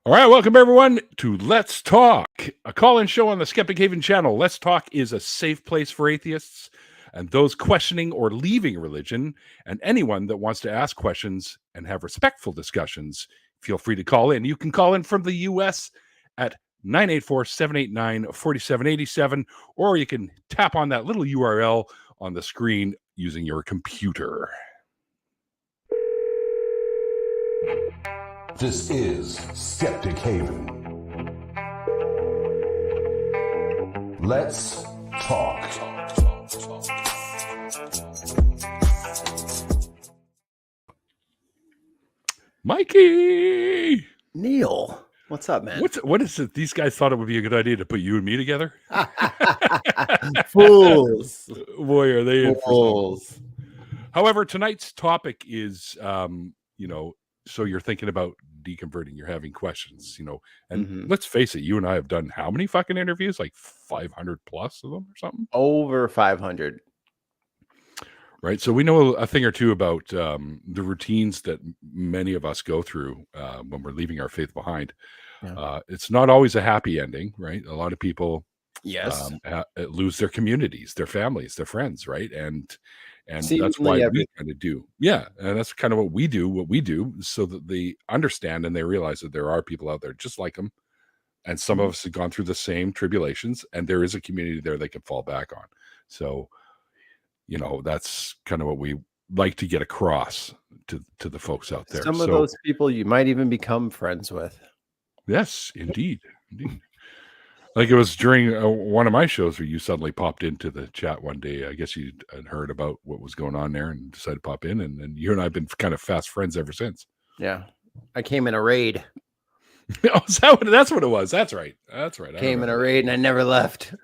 All right, welcome everyone to Let's Talk, a call-in show on the Skeptic Haven channel. Let's Talk is a safe place for atheists and those questioning or leaving religion, and anyone that wants to ask questions and have respectful discussions. Feel free to call in. You can call in from the U.S. at 984-789-4787, or you can tap on that little URL on the screen using your computer. This is Skeptic Haven. Let's talk. Mikey! Neil, what's up, man? What is it? These guys thought it would be a good idea to put you and me together? Fools. Boy, are they in for Fools. something. However, tonight's topic is, so you're thinking about deconverting, you're having questions, and let's face it, you and I have done how many fucking interviews? Like 500 plus of them or something? Over 500. Right. So we know a thing or two about the routines that many of us go through when we're leaving our faith behind. Yeah. It's not always a happy ending, right? A lot of people lose their communities, their families, their friends, right? And that's why we kind of do. Yeah. And that's kind of what we do so that they understand and they realize that there are people out there just like them. And some of us have gone through the same tribulations, and there is a community there they can fall back on. So, that's kind of what we like to get across to the folks out there. Some of those people you might even become friends with. Yes, indeed. Like it was during one of my shows where you suddenly popped into the chat one day. I guess you had heard about what was going on there and decided to pop in. And then you and I have been kind of fast friends ever since. Yeah. I came in a raid. Oh, that's what it was. That's right. Came in a raid and I never left.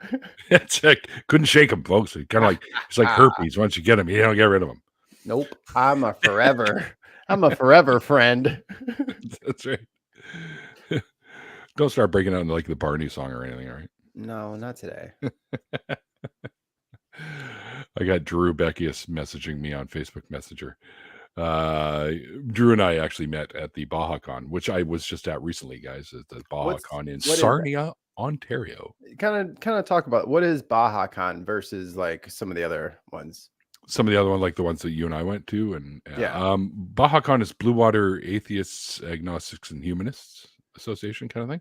It's like, couldn't shake him, folks. It's kind of like, it's like herpes. Once you get him, you don't get rid of him. Nope. I'm a forever friend. That's right. Don't start breaking out into like the Barney song or anything, all right? No, not today. I got Drew Beckius messaging me on Facebook Messenger. Drew and I actually met at the BajaCon, which I was just at recently, guys, at the BajaCon in Sarnia, Ontario. Kind of talk about what is BajaCon versus like some of the other ones. Some of the other ones, like the ones that you and I went to, and BajaCon is Blue Water Atheists, Agnostics, and Humanists Association kind of thing.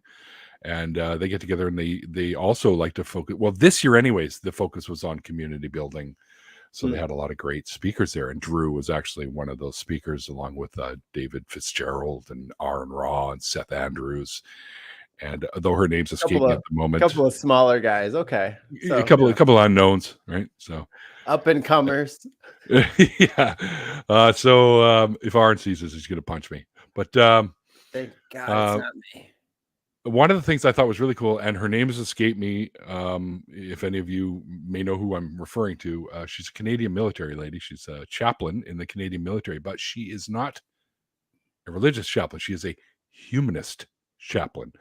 And they get together and they also like to focus. Well, this year anyways, the focus was on community building. So they had a lot of great speakers there. And Drew was actually one of those speakers, along with David Fitzgerald and Aaron Raw and Seth Andrews. And though her name's escaping at the moment, a couple of smaller guys. Okay. So, a couple of unknowns, right? So up and comers. Yeah. So if Aaron sees this, he's going to punch me. But thank God it's not me. One of the things I thought was really cool, and her name has escaped me. If any of you may know who I'm referring to, she's a Canadian military lady. She's a chaplain in the Canadian military, but she is not a religious chaplain. She is a humanist chaplain,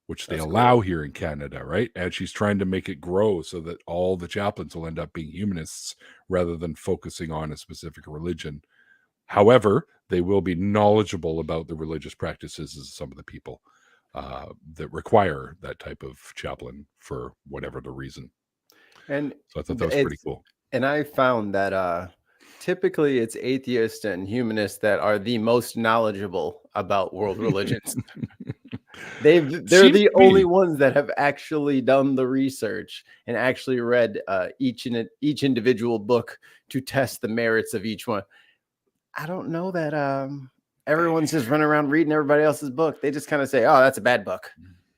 which they allow here in Canada, right? And she's trying to make it grow so that all the chaplains will end up being humanists rather than focusing on a specific religion. However, they will be knowledgeable about the religious practices of some of the people that require that type of chaplain for whatever the reason. And so I thought that was pretty cool. And I found that typically it's atheists and humanists that are the most knowledgeable about world religions. They're the only ones that have actually done the research and actually read each individual book to test the merits of each one. I don't know that everyone's just running around reading everybody else's book. They just kind of say, oh, that's a bad book.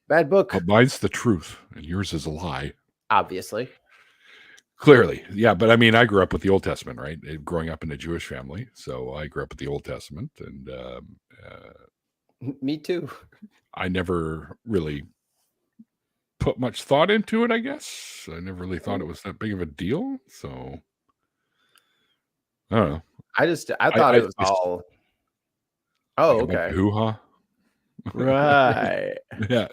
Bad book. But mine's the truth and yours is a lie. Obviously. Clearly. Yeah. But I mean, I grew up with the Old Testament, right? Growing up in a Jewish family. So I grew up with the Old Testament. And me too. I never really put much thought into it, I guess. I never really thought it was that big of a deal. So I don't know. I thought it was all... Oh, okay. Hoo-ha. Right. Yeah.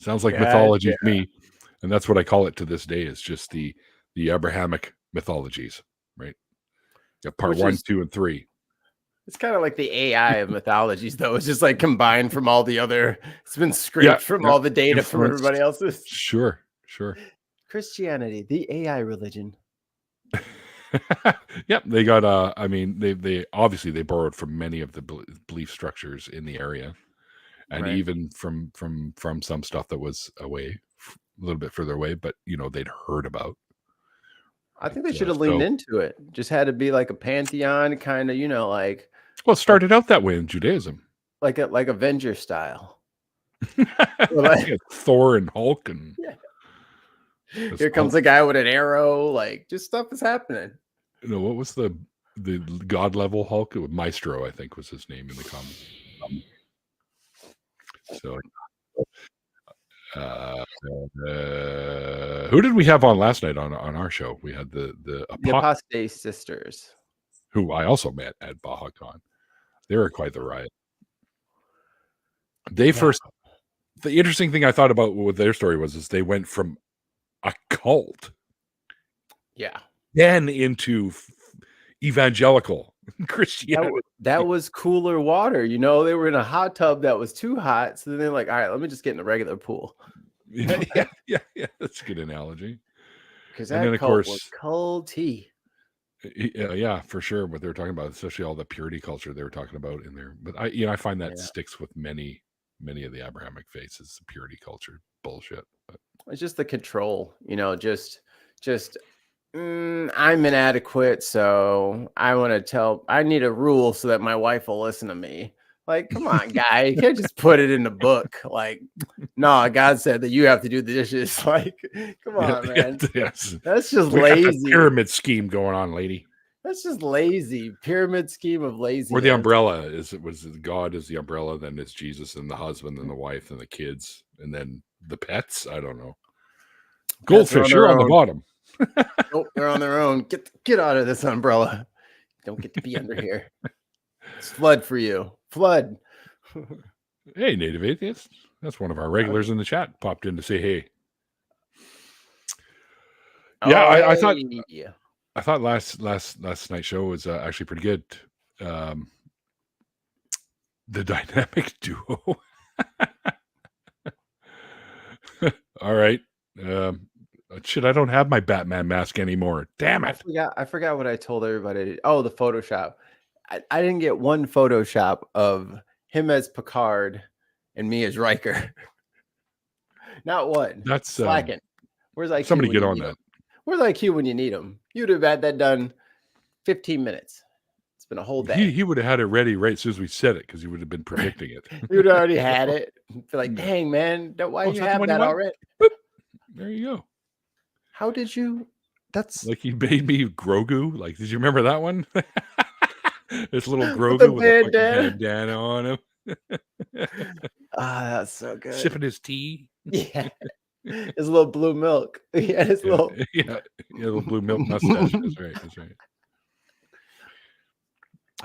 Sounds like mythology to me. And that's what I call it to this day, is just the Abrahamic mythologies, right? Yeah, part 1, 2, and 3. It's kind of like the AI of mythologies, though. It's just like combined from all the other. It's been scraped from all the data from everybody else's. Sure. Christianity, the AI religion. Yep, they got. I mean, they obviously they borrowed from many of the belief structures in the area, and even from some stuff that was away, a little bit further away, but they'd heard about. I think they should have leaned into it. Just had to be like a pantheon, kind of, like. Well, it started out that way in Judaism, like Avenger style. Like Thor and Hulk, and here comes a guy with an arrow. Like, just stuff is happening. What was the god level Hulk? Maestro, I think, was his name in the comics. So, who did we have on last night on our show? We had the Apostate sisters, who I also met at BajaCon. They were quite the riot. The interesting thing I thought about with their story is they went from a cult, then into evangelical Christianity. That was cooler water. They were in a hot tub that was too hot, so then they're like, all right, let me just get in a regular pool. Yeah, that's a good analogy. Because that cult was culty. Yeah, for sure. What they were talking about, especially all the purity culture they were talking about in there. But I find that sticks with many of the Abrahamic faiths, is the purity culture bullshit. But it's just the control, just I'm inadequate, so I need a rule so that my wife will listen to me. Like, come on, guy, you can't just put it in the book. Like, no, God said that you have to do the dishes. Like, come on, man. Yes. That's just lazy. Pyramid scheme going on, lady. That's just lazy. Pyramid scheme of laziness. Or the umbrella was God is the umbrella, then it's Jesus and the husband and the wife and the kids, and then the pets. I don't know. Goldfish are on the bottom. Nope, they're on their own. Get out of this umbrella. Don't get to be under here. It's flood for you. Flood. Hey, native atheist. That's one of our regulars in the chat. Popped in to say hey. Yeah, I thought last night's show was actually pretty good. The dynamic duo. All right. Shit, I don't have my Batman mask anymore. Damn it. I forgot what I told everybody. Oh, the Photoshop. I didn't get one Photoshop of him as Picard and me as Riker. Not one. That's slacking. Where's IQ? Somebody get on that. Where's IQ when you need him? You'd have had that done 15 minutes. It's been a whole day. He would have had it ready right as soon as we said it, because he would have been predicting it. He would have already had it. Be like, dang, man, why you have that already? Boop. There you go. How did you? That's like he made me Grogu. Like, did you remember that one? This little Grogu with a bandana on him. That's so good. Sipping his tea. Yeah. His little blue milk. Yeah, his little little blue milk mustache. That's right.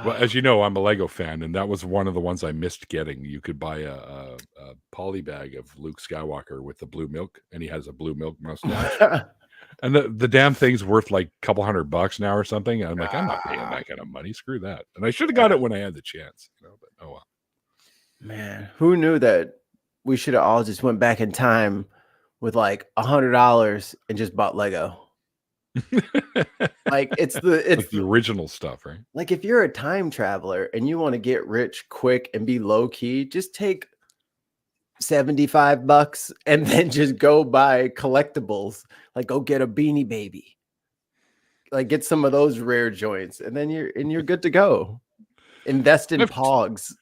Well, as you know, I'm a Lego fan, and that was one of the ones I missed getting. You could buy a poly bag of Luke Skywalker with the blue milk, and he has a blue milk mustache. And the damn thing's worth like a couple $100 now or something. And I'm like, I'm not paying that kind of money. Screw that. And I should have got it when I had the chance. But oh well. Man, who knew that we should have all just went back in time with like $100 and just bought Lego? Like it's like the original stuff, right? Like if you're a time traveler and you want to get rich quick and be low key, just take $75 and then just go buy collectibles. Like go get a Beanie Baby. Like get some of those rare joints, and then you're good to go. Invest in Pogs.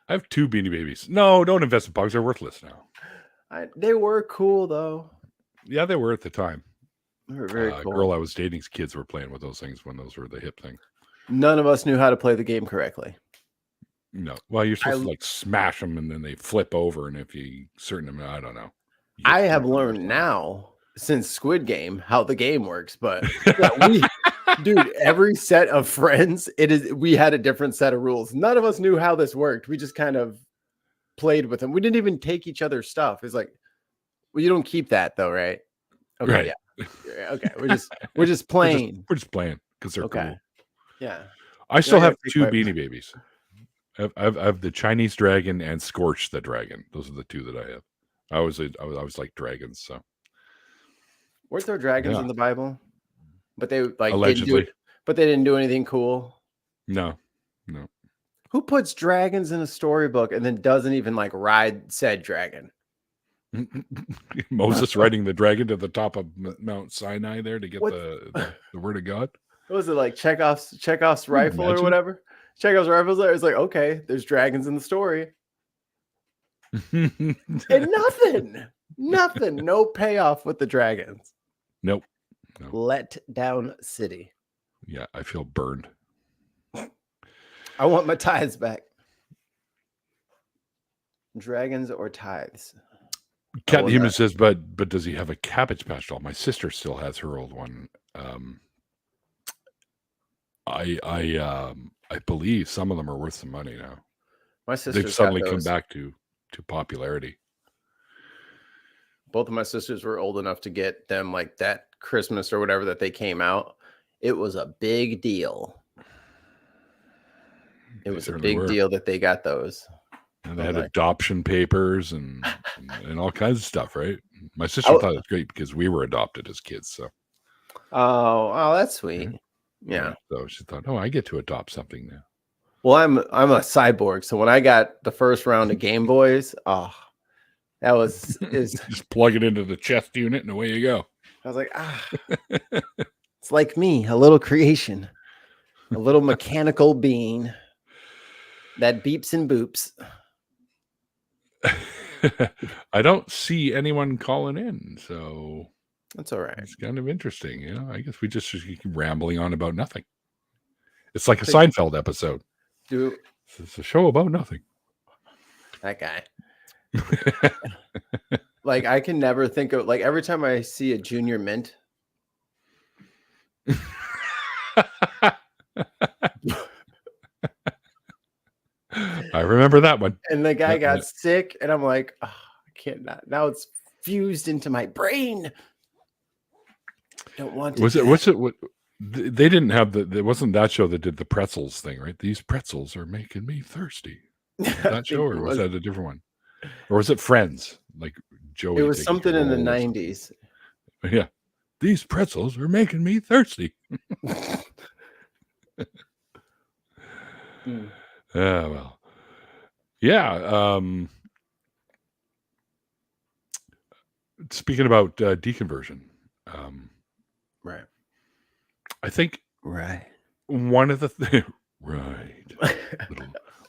I have 2 Beanie Babies. No, don't invest in Pogs. They're worthless now. They were cool though. Yeah, they were at the time. They were very cool. Girl I was dating's kids were playing with those things when those were the hip thing. None of us knew how to play the game correctly. No. Well, you're supposed to like smash them and then they flip over, and if you certain them, I don't know. I have learned now since Squid Game how the game works, but dude, every set of friends, we had a different set of rules. None of us knew how this worked. We just kind of played with them. We didn't even take each other's stuff. It's like, well, you don't keep that though, right? Okay, right. Yeah. Okay, we're just playing. We're just playing because they're cool. Yeah. I still gotta have take 2 my- Beanie Babies. I have the Chinese dragon and Scorch the dragon. Those are the 2 that I have. I was like dragons, so Weren't there dragons yeah. in the Bible? But they didn't do Allegedly. it. But they didn't do anything cool. No. Who puts dragons in a storybook and then doesn't even like ride said dragon? Moses riding the dragon to the top of Mount Sinai there to get What- the word of God. What was it like Chekhov's rifle or Imagine. whatever? Chekhov's rifle's there. It's like, okay, there's dragons in the story. And nothing, no payoff with the dragons. Nope. Let down city. Yeah, I feel burned. I want my tithes back. Dragons or tithes? Cat will Human not. says, but does he have a Cabbage Patch doll? My sister still has her old one. I believe some of them are worth some money now. My sister's They've suddenly got come those. back to popularity. Both of my sisters were old enough to get them like that Christmas or whatever that they came out. It was a big deal. It was a certainly big were. deal that they got those. And they I had was like- adoption papers and all kinds of stuff, right? My sister thought it was great because we were adopted as kids. So Oh, that's sweet. Yeah. So she thought, oh, I get to adopt something now. Well, I'm a cyborg, so when I got the first round of Game Boys, that was Just plug it into the chest unit and away you go. I was like, it's like me, a little creation, a little mechanical being that beeps and boops. I don't see anyone calling in, so That's all right. it's kind of interesting. You know, I guess we just keep rambling on about nothing. It's like a Seinfeld episode. Dude, It's a show about nothing. that guy. Like I can never think of like every time I see a Junior Mint. I remember that one. And the guy Yep, got yep. sick, and I'm like, I can't. Now it's fused into my brain. Don't want to. What they didn't have it wasn't that show that did the pretzels thing, right? These pretzels are making me thirsty. Was that show, or was that a different one? Or was it Friends? Like Joey. It was taking something in the control or '90s. something? Yeah. These pretzels are making me thirsty. Mm. Well. Yeah. Speaking about deconversion, Right. I think Right. one of the right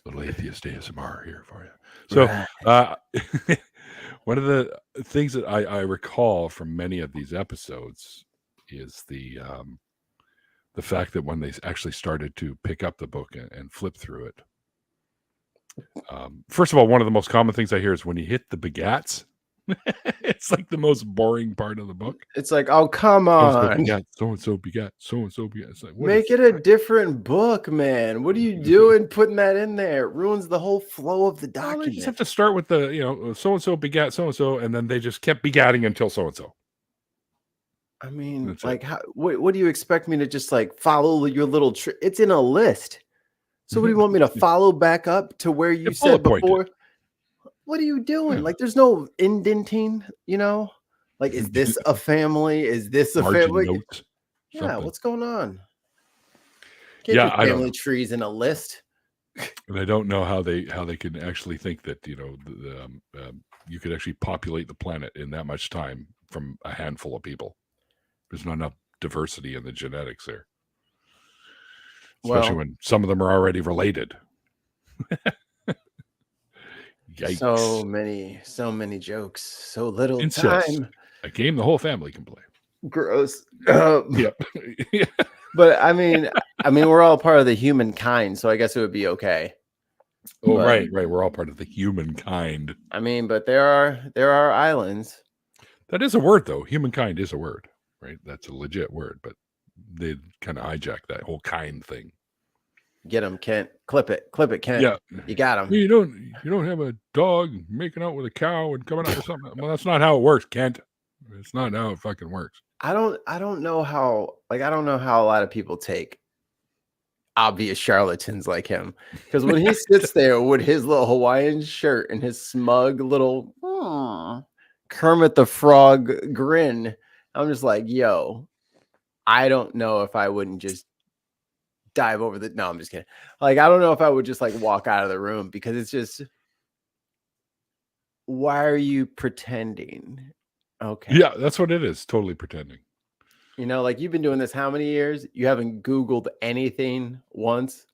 little atheist ASMR here for you. So one of the things that I recall from many of these episodes is the fact that when they actually started to pick up the book and flip through it. First of all, one of the most common things I hear is when you hit the begats. It's like the most boring part of the book. It's like, oh, come on. So and so begat. So and so begat. It's like, what Make is- it a different book, man. What are you doing putting that in there? It ruins the whole flow of the Well, they document. just have to start with the, so and so begat so and so, and then they just kept begatting until so and so. I mean, That's like, what do you expect me to just like follow your little it's in a list. So what do you want me to follow back up to where you Yeah, said bullet pointed. before? What are you doing? Yeah. Like, there's no indenting, Like, is this a family? Is this a Margin family? notes. Yeah, something. what's going on? Can't Yeah, put I don't family know. trees in a list. And I don't know how they can actually think that you could actually populate the planet in that much time from a handful of people. There's not enough diversity in the genetics there, especially Well, when some of them are already related. Yikes! so many jokes, so little Incest. time. A game the whole family can play. Gross. Yep. Yeah. But I mean, we're all part of the humankind, so I guess it would be okay. Oh, But- right. We're all part of the humankind. I mean, but there are islands. That is a word, though. Humankind is a word, right? That's a legit word, but they kind of hijack that whole kind thing. Get them, Kent. Clip it, Kent. Yeah. You got them. You don't have a dog making out with a cow and coming out with something. Well, that's not how it works, Kent. It's not how it fucking works. I don't know how a lot of people take obvious charlatans like him. Because when he sits there with his little Hawaiian shirt and his smug little Kermit the Frog grin, I'm just like, yo, I don't know if I wouldn't just dive over the. No, I'm just kidding. Like, I don't know if I would just like walk out of the room because it's just, why are you pretending? Okay. Yeah, that's what it is. Totally pretending. You know, like, you've been doing this how many years? You haven't Googled anything once.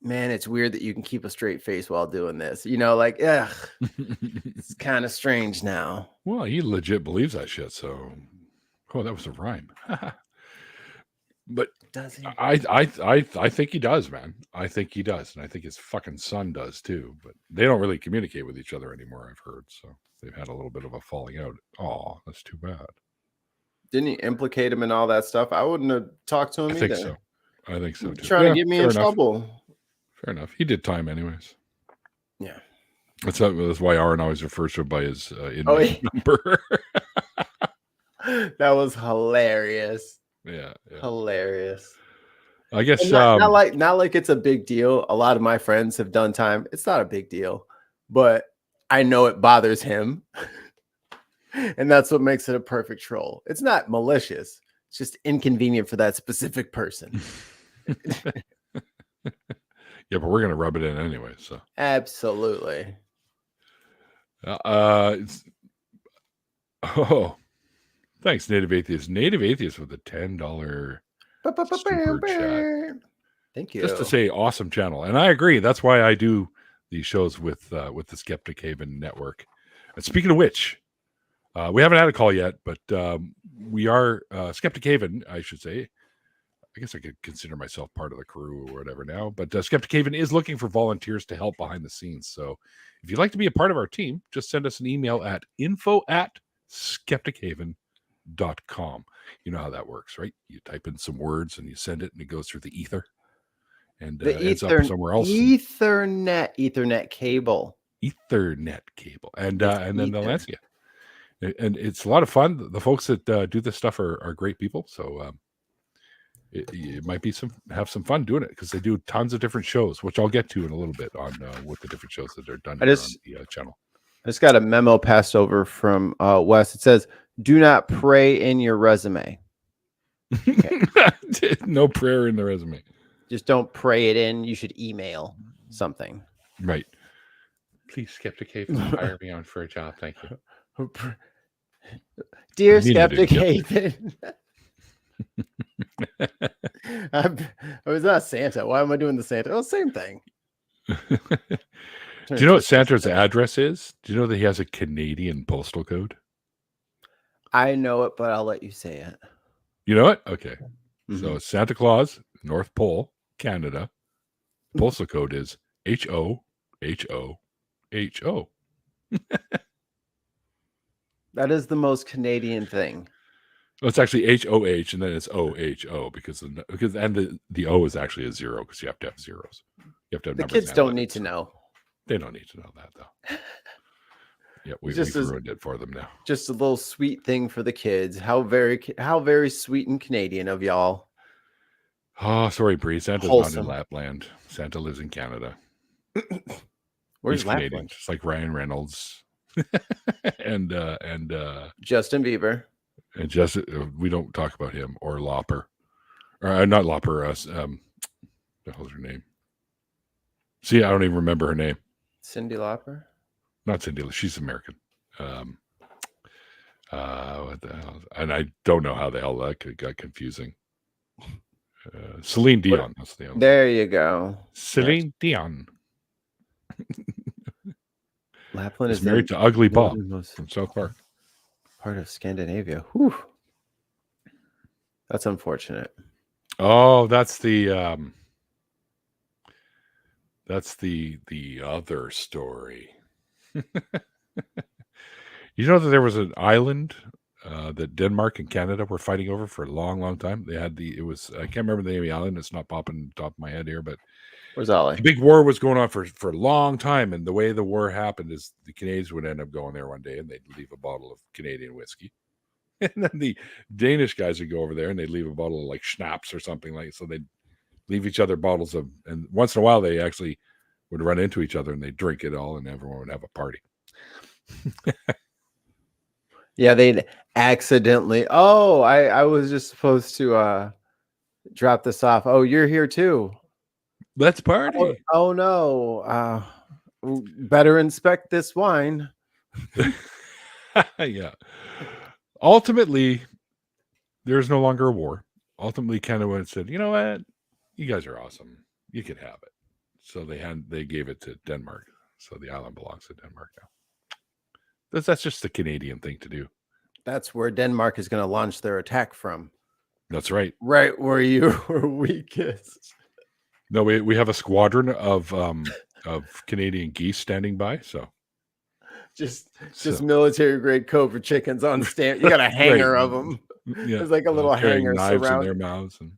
Man, it's weird that you can keep a straight face while doing this. You know, like, ugh, it's kind of strange now. Well, he legit believes that shit. So, oh, that was a rhyme. But Does he? I think he does, man. I think he does, and I think his fucking son does too. But they don't really communicate with each other anymore. I've heard, so they've had a little bit of a falling out. Oh, that's too bad. Didn't he implicate him in all that stuff? I wouldn't have talked to him I either. think so. I think so too. Trying to get me in trouble. Fair enough. He did time anyways. Yeah. That's why Aaron always refers to him by his inmate number. That was hilarious. Yeah. Hilarious. I guess not like it's a big deal. A lot of my friends have done time. It's not a big deal, but I know it bothers him. And that's what makes it a perfect troll. It's not malicious. It's just inconvenient for that specific person. Yeah, but we're gonna rub it in anyway. So absolutely. Thanks, Native Atheist. Native Atheist with a $10 super chat. Thank you. Just to say, awesome channel, and I agree. That's why I do these shows with the Skeptic Haven network. And speaking of which, we haven't had a call yet, but we are Skeptic Haven, I should say. I guess I could consider myself part of the crew or whatever now, but Skeptic Haven is looking for volunteers to help behind the scenes. So if you'd like to be a part of our team, just send us an email at info@skeptichaven.com. You know how that works, right? You type in some words and you send it and it goes through the ether and ends up somewhere else. Ethernet cable. And then they'll answer you. And it's a lot of fun. The folks that do this stuff are great people. So it might be have some fun doing it because they do tons of different shows, which I'll get to in a little bit on what the different shows that are done on the channel. I just got a memo passed over from Wes. It says, "Do not pray in your resume." Okay. No prayer in the resume. Just don't pray it in. You should email something. Right. Please, Skeptic Haven, hire me on for a job. Thank you. Dear Skeptic Haven. I was not Santa. Why am I doing the Santa? Oh, same thing. Do you know what Santa's address is? Do you know that he has a Canadian postal code? I know it, but I'll let you say it. You know it? Okay. Mm-hmm. So Santa Claus, North Pole, Canada. Postal code is HOHOHO. That is the most Canadian thing. Well, it's actually HOH and then it's OHO because the O is actually a zero because you have to have zeros. You have to have the kids don't need to know. They don't need to know that though. Yeah, we ruined it for them now. Just a little sweet thing for the kids. How very sweet and Canadian of y'all. Oh, sorry, Bree. Santa's not in Lapland. Santa lives in Canada. Where's He's Lapland? Canadian, just like Ryan Reynolds and Justin Bieber. And just we don't talk about him or Lauper, or not Lauper. The hell's her name? See, I don't even remember her name. Cyndi Lauper. Not Cyndi. She's American. What the hell? And I don't know how the hell that got confusing. Celine Dion. That's the there you go. Celine Dion. Lapland is married to Ugly Bob from South Park. Part of Scandinavia. Whew. That's unfortunate. Oh, that's the other story. You know that there was an island that Denmark and Canada were fighting over for a long, long time. They had I can't remember the name of the island. It's not popping on the top of my head here, but where's Ollie? The big war was going on for a long time, and the way the war happened is the Canadians would end up going there one day, and they'd leave a bottle of Canadian whiskey, and then the Danish guys would go over there, and they'd leave a bottle of like schnapps or something like. So they'd leave each other bottles of, and once in a while they actually would run into each other and they drink it all, and everyone would have a party. Yeah, they'd accidentally. Oh, I was just supposed to drop this off. Oh, you're here too. Let's party. Oh no. Better inspect this wine. Yeah. Ultimately, there's no longer a war. Ultimately, Kennewick said, "You know what? You guys are awesome. You can have it." So they gave it to Denmark. So the island belongs to Denmark now. That's just the Canadian thing to do. That's where Denmark is going to launch their attack from. That's right. Right where you were weakest. No, we have a squadron of Canadian geese standing by. So just military grade Cobra chickens on stand. You got a hanger of them. Yeah, there's like a little hanger knives surround in their mouths and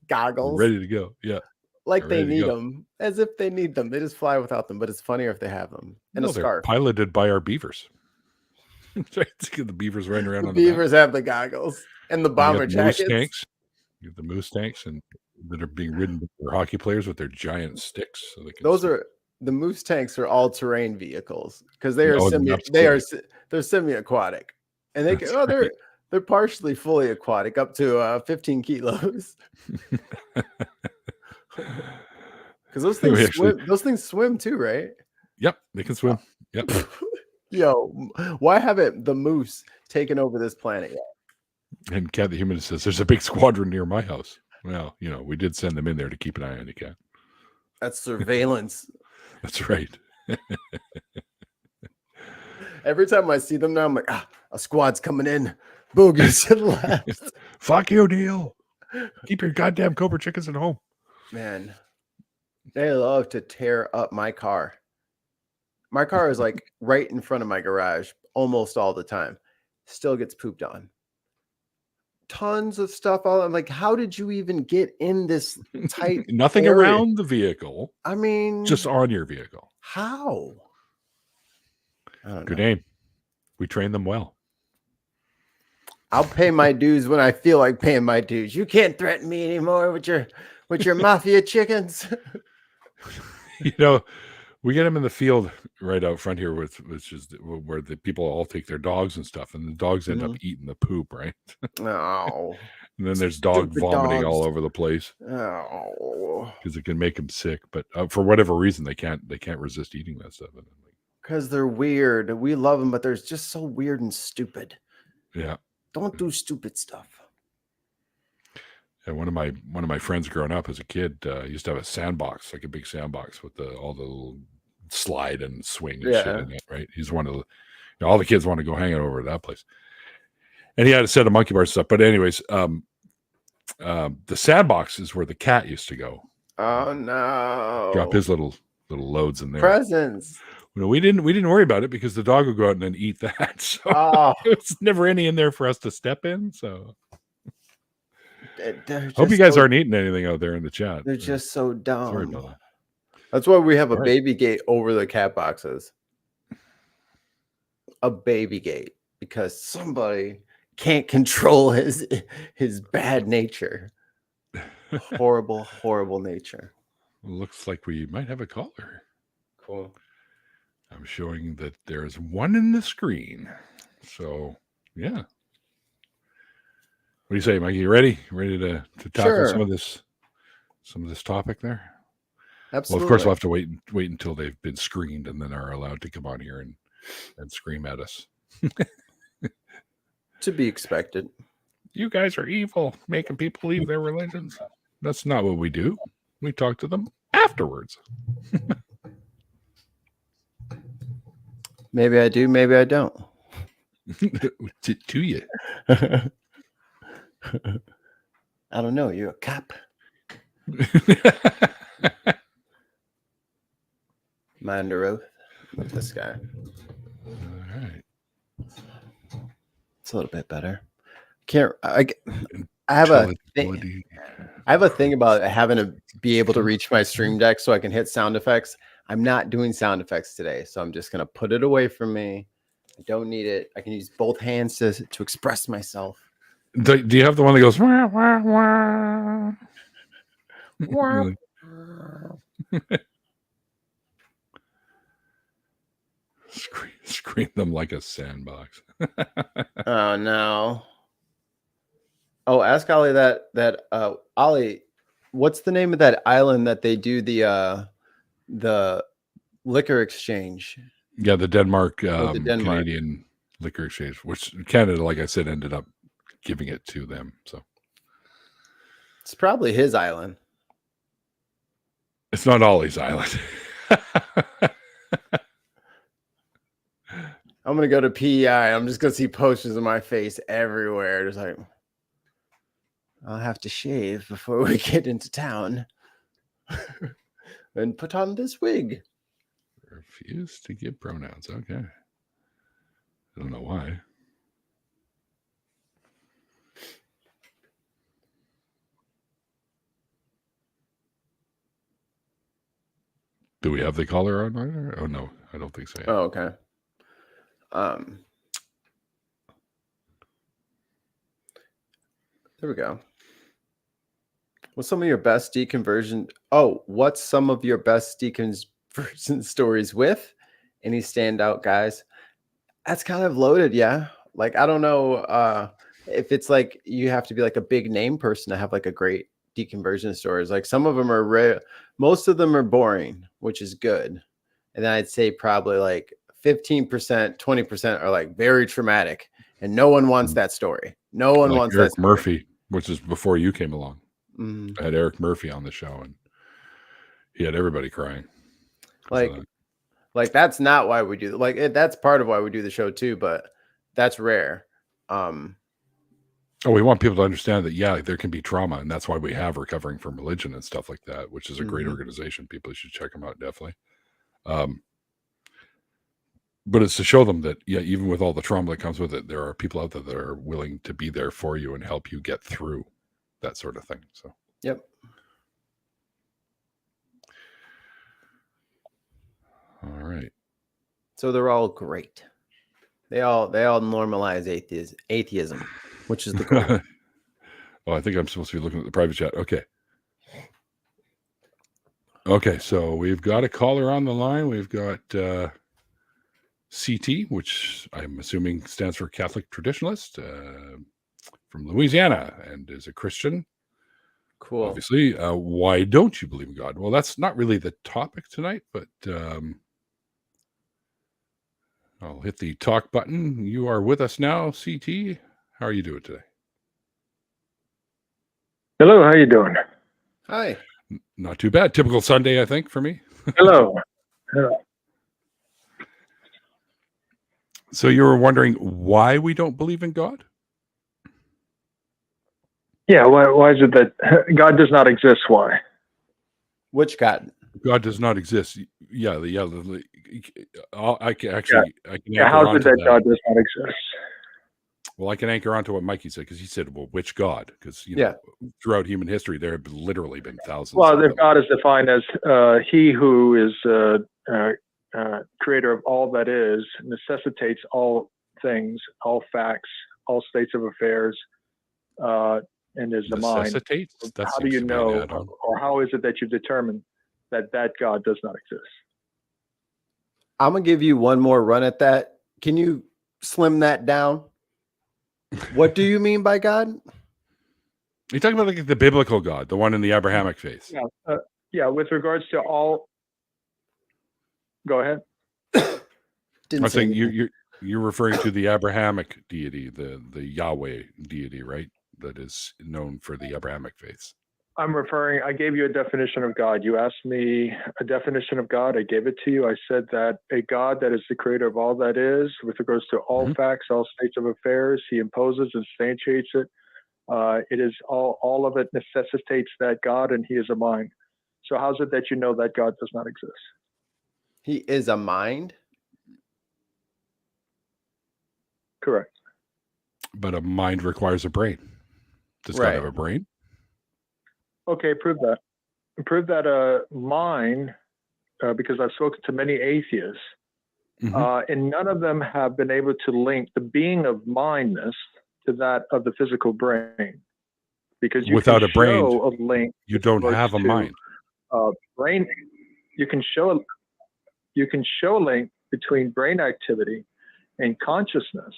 goggles, ready to go. Yeah, like they need them, as if they need them. They just fly without them, but it's funnier if they have them. And a scarf. Piloted by our beavers. The beavers running around. The beavers have the goggles and the bomber jackets. You have the moose tanks, and that are being ridden by their hockey players with their giant sticks. So they can the moose tanks are all terrain vehicles because they're semi-aquatic, and they can, they're partially fully aquatic up to 15 kilos. Because those things swim too, right? Yep, they can swim. Yep. Yo, why haven't the moose taken over this planet yet? And Cat the Humanist says, "There's a big squadron near my house." Well, we did send them in there to keep an eye on you, Cat. That's surveillance. That's right. Every time I see them now, I'm like, a squad's coming in. Boogie's to the left. Fuck you, Neil. Keep your goddamn Cobra chickens at home. Man, they love to tear up my car. My car is like right in front of my garage almost all the time. Still gets pooped on. Tons of stuff. I'm like, how did you even get in this tight Nothing area around the vehicle. I mean, just on your vehicle. How? Good aim. We train them well. I'll pay my dues when I feel like paying my dues. You can't threaten me anymore with your mafia chickens. We get them in the field right out front here, which is where the people all take their dogs and stuff, and the dogs end up eating the poop, right? Oh. And then there's dog vomiting all over the place. Oh. Because it can make them sick, but for whatever reason, they can't resist eating that stuff. Because they're weird. We love them, but they're just so weird and stupid. Yeah. Don't do stupid stuff. And one of my friends growing up as a kid used to have a sandbox, like a big sandbox with all the little slide and swing and shit in it, right? He's one of the all the kids want to go hang out over at that place. And he had a set of monkey bars stuff. But anyways, the sandbox is where the cat used to go. Oh no. Drop his little loads in there. Presents. We didn't worry about it because the dog would go out and then eat that. So it's never any in there for us to step in. So hope you guys aren't eating anything out there in the chat. They're just so dumb. Sorry about that. That's why we have a baby gate over the cat boxes. A baby gate, because somebody can't control his bad nature. Horrible, horrible nature. Looks like we might have a caller. Cool. I'm showing that there's one in the screen. So, yeah. What do you say, Mikey? You ready? Ready to tackle some of this topic there? Absolutely. Well, of course, we'll have to wait until they've been screened and then are allowed to come on here and scream at us. To be expected. You guys are evil, making people leave their religions. That's not what we do. We talk to them afterwards. Maybe I do, maybe I don't. To you. I don't know. You're a cop. Am I under oath with this guy? All right. It's a little bit better. I have a thing about having to be able to reach my stream deck so I can hit sound effects. I'm not doing sound effects today, so I'm just gonna put it away from me. I don't need it. I can use both hands to express myself. Do you have the one that goes wah, wah, wah? Really. Screen them like a sandbox. Oh no. Oh, ask Ollie Ollie, what's the name of that island that they do the liquor exchange? Yeah, the Denmark, the Denmark. Canadian liquor exchange, which Canada, like I said, ended up giving it to them. So It's probably his island. it's not Ollie's island. I'm gonna go to PEI. I'm just gonna see posters of my face everywhere. Just like, I'll have to shave before we get into town and put on this wig. Refuse to give pronouns. Okay. I don't know why. Do we have the caller on? Oh no, I don't think so. Oh, okay. There we go. What's some of your best deconversion? Oh, what's some of your best deconversion stories with? Any standout guys? That's kind of loaded, yeah. Like, I don't know if it's like you have to be like a big name person to have like a great deconversion stories. Like some of them are rare. Most of them are boring, which is good. And then I'd say probably like 15%, 20% are like very traumatic. And no one wants that story. No one like wants Eric that story. Murphy, which is before you came along. I had Eric Murphy on the show, and he had everybody crying. Like that's not why we do that's part of why we do the show too, but that's rare. We want people to understand that, yeah, there can be trauma, and that's why we have Recovering from Religion and stuff like that, which is a great organization. People should check them out, definitely. But it's to show them that, yeah, even with all the trauma that comes with it, there are people out there that are willing to be there for you and help you get through that sort of thing. So, yep. All right. So they're all great. They all normalize atheism, which is the goal. Oh, I think I'm supposed to be looking at the private chat. Okay, so we've got a caller on the line. We've got CT, which I'm assuming stands for Catholic Traditionalist, from Louisiana, and is a Christian. Cool. Obviously, why don't you believe in God? Well, that's not really the topic tonight, but I'll hit the talk button. You are with us now, CT. How are you doing today? Hello, how you doing? Hi. Not too bad. Typical Sunday, I think, for me. Hello. So you were wondering why we don't believe in God? Yeah, why is it that God does not exist? Why? Which God? God does not exist. Yeah. I can how is it that God does not exist? Well, I can anchor onto what Mikey said, because he said, well, which God? Because, throughout human history, there have literally been thousands. Well, if God is defined as he who is creator of all that is, necessitates all things, all facts, all states of affairs, and is the mind. How do you know, or how is it that you determine that God does not exist? I'm going to give you one more run at that. Can you slim that down? What do you mean by God? You're talking about like the biblical God, the one in the Abrahamic faith. Yeah. With regards to all, go ahead. I'm saying you're referring to the Abrahamic deity, the Yahweh deity, right? That is known for the Abrahamic faiths. I gave you a definition of God. You asked me a definition of God. I gave it to you. I said that a God that is the creator of all that is, with regards to all facts, all states of affairs, he imposes and substantiates it. It is all of it necessitates that God, and he is a mind. So how's it that you know that God does not exist? He is a mind? Correct. But a mind requires a brain. Does God have a brain? Okay, prove that. Prove that a mind, because I've spoken to many atheists, and none of them have been able to link the being of mindness to that of the physical brain, because you Without can a brain, show a link. you don't have a mind. Brain. You can show a link between brain activity and consciousness.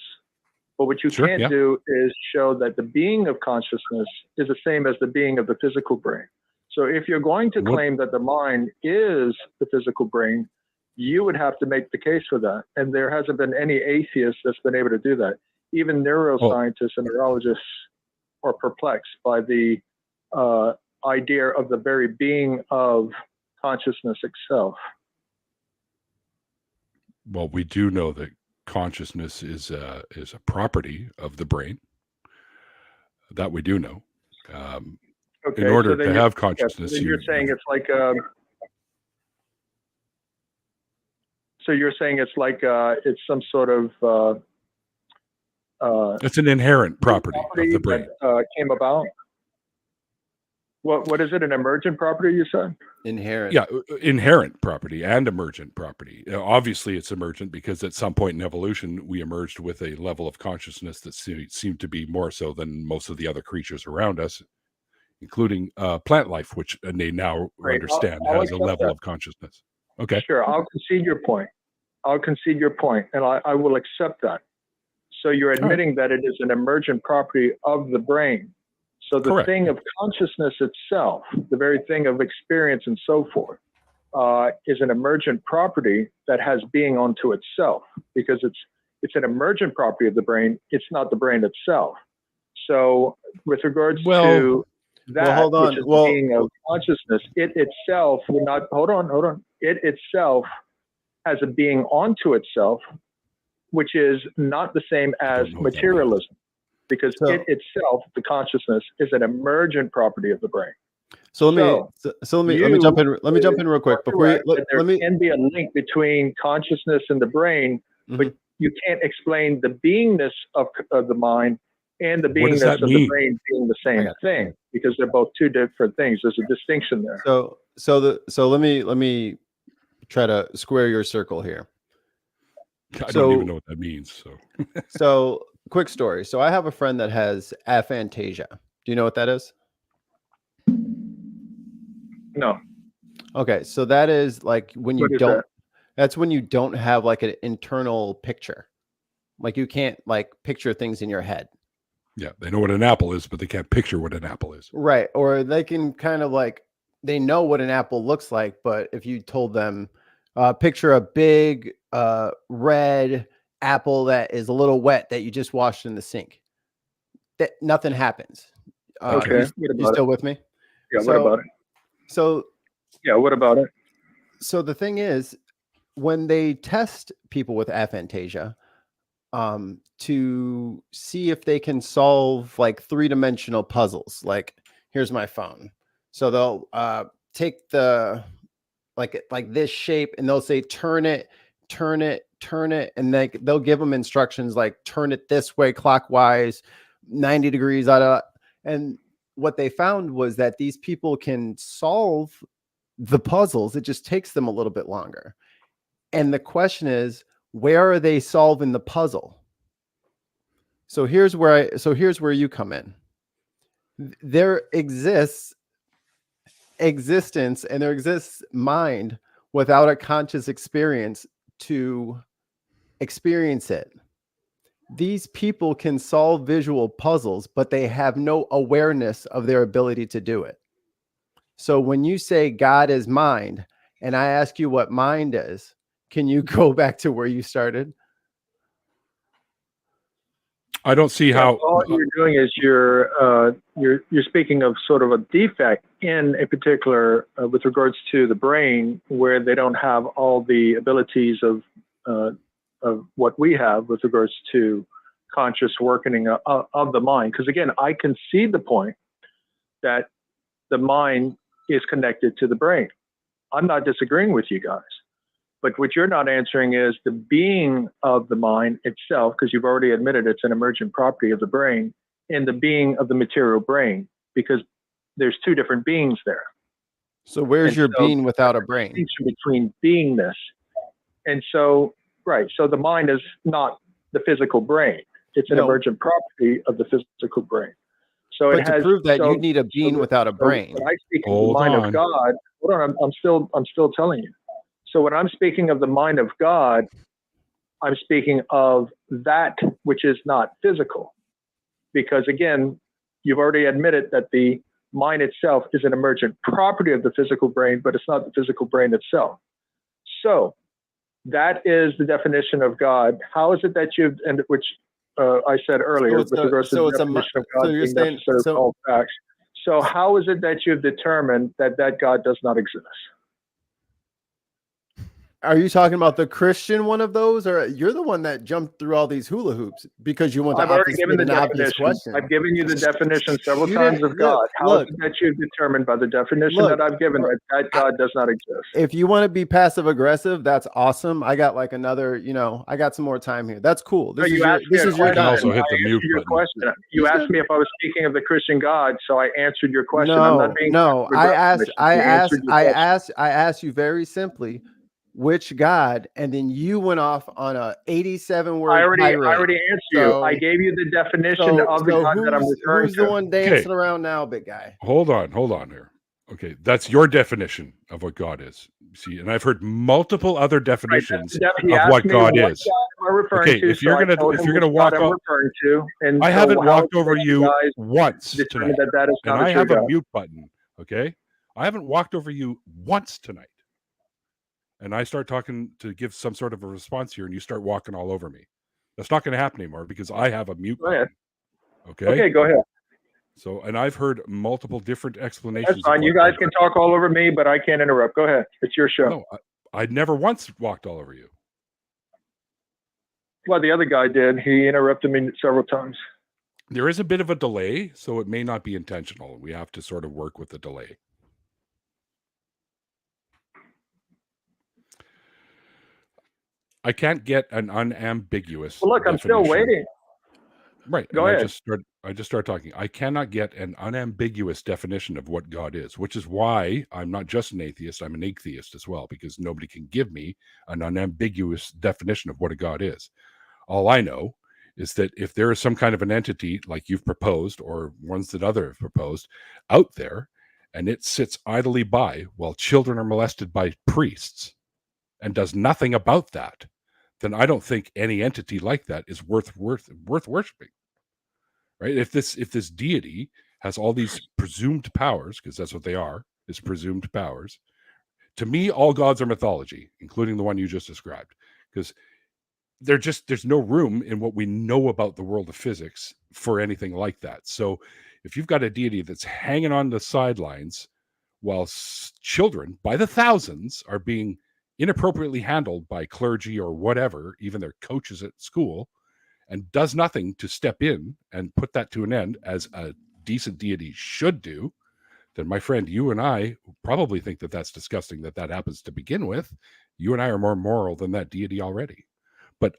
But what you can't do is show that the being of consciousness is the same as the being of the physical brain. So if you're going to claim that the mind is the physical brain, you would have to make the case for that. And there hasn't been any atheist that's been able to do that. Even neuroscientists and neurologists are perplexed by the idea of the very being of consciousness itself. Well, we do know that consciousness is a property of the brain. That we do know. Okay, in order to have consciousness, you're saying it's like. So you're saying it's like it's some sort of. It's an inherent property of the brain. That, came about. What is it? An emergent property? You said. Inherent. Yeah, inherent property and emergent property. Obviously, it's emergent because at some point in evolution, we emerged with a level of consciousness that seemed to be more so than most of the other creatures around us, including plant life, which they now understand has a level of consciousness. Okay. Sure, I'll concede your point. And I will accept that. So you're admitting that it is an emergent property of the brain. So the thing of consciousness itself, the very thing of experience and so forth, is an emergent property that has being unto itself, because it's an emergent property of the brain. It's not the brain itself. So with regards to that, which is the being of consciousness, it itself will not, hold on. It itself has a being unto itself, which is not the same as materialism. Because it itself, the consciousness, is an emergent property of the brain. So let me jump in. Let me jump in real quick before there can be a link between consciousness and the brain, but you can't explain the beingness of the mind and the beingness of the brain being the same thing, because they're both two different things. There's a distinction there. So let me try to square your circle here. I don't even know what that means. So quick story. So I have a friend that has aphantasia. Do you know what that is? No. Okay, so that is like when you don't. That's when you don't have like an internal picture. Like you can't like picture things in your head. Yeah, they know what an apple is, but they can't picture what an apple is. Right, or they can kind of like they know what an apple looks like, but if you told them picture a big red apple that is a little wet that you just washed in the sink, that nothing happens. Okay, you still with me? Yeah. What about it? So yeah, what about it? So the thing is, when they test people with aphantasia to see if they can solve like three-dimensional puzzles, like here's my phone. So they'll take the like this shape and they'll say turn it, and they'll give them instructions like turn it this way clockwise 90 degrees out of, and what they found was that these people can solve the puzzles. It just takes them a little bit longer. And the question is, where are they solving the puzzle? So here's where you come in. There exists existence and there exists mind without a conscious experience to experience it. These people can solve visual puzzles, but they have no awareness of their ability to do it. So when you say God is mind, and I ask you what mind is, can you go back to where you started? I don't see how. All you're doing is you're speaking of sort of a defect in a particular with regards to the brain, where they don't have all the abilities of what we have with regards to conscious working of the mind. Because again, I concede the point that the mind is connected to the brain. I'm not disagreeing with you guys. But what you're not answering is the being of the mind itself, because you've already admitted it's an emergent property of the brain, and the being of the material brain, because there's two different beings there. So where's your being without a brain? Distinction between beingness. And so, right, so the mind is not the physical brain. It's an emergent property of the physical brain. So But it to has prove that, so, you need a being without a brain. When I speak of the Hold mind on. of God, hold on, I'm still telling you. So when I'm speaking of the mind of God, I'm speaking of that which is not physical. Because again, you've already admitted that the mind itself is an emergent property of the physical brain, but it's not the physical brain itself. So that is the definition of God. How is it that you've, and which I said earlier, with regards to the definition of God being necessary for all facts. So how is it that you've determined that that God does not exist? Are you talking about the Christian one of those, or you're the one that jumped through all these hula hoops because you want to I've already obfuscate given the an obvious definition. question? I've given you the definition several You times didn't- of God. look, How is look. it that you've determined by the definition Look, that I've given that that God does not exist? If you want to be passive aggressive, that's awesome. I got like another, I got some more time here. That's cool. This is your, this is your You can time. also hit the I mute answered your button. question. You He's asked good. me if I was speaking of the Christian God, so I answered your question. I'm No, not being no. passive aggressive. You answered your I asked you very simply, which God, and then you went off on a 87 word I already tirade. answered you. I gave you the definition of the God that I'm referring who's to. the one dancing around now, big guy? Hold on here. Okay, that's your definition of what God is. See, and I've heard multiple other definitions of what God is. Okay, if you're gonna walk off, I haven't walked over you once tonight, and I have a mute button. Okay, I haven't walked over you once tonight, and I start talking to give some sort of a response here, and you start walking all over me. That's not going to happen anymore because I have a mute button. Okay, go ahead. So, and I've heard multiple different explanations. That's fine. You guys can talk all over me, but I can't interrupt. Go ahead. It's your show. No, I never once walked all over you. Well, the other guy did. He interrupted me several times. There is a bit of a delay, so it may not be intentional. We have to sort of work with the delay. I can't get an unambiguous. Well, look, I'm still waiting. Right. Go ahead. I just start talking. I cannot get an unambiguous definition of what God is, which is why I'm not just an atheist, I'm an atheist as well, because nobody can give me an unambiguous definition of what a God is. All I know is that if there is some kind of an entity like you've proposed or ones that others have proposed out there, and it sits idly by while children are molested by priests and does nothing about that, then I don't think any entity like that is worth worshiping. Right? If this deity has all these presumed powers, because that's what they are, is presumed powers. To me, all gods are mythology, including the one you just described, because there's no room in what we know about the world of physics for anything like that. So if you've got a deity that's hanging on the sidelines while children by the thousands are being inappropriately handled by clergy or whatever, even their coaches at school, and does nothing to step in and put that to an end as a decent deity should do, then my friend, you and I probably think that that's disgusting that happens to begin with. You and I are more moral than that deity already. But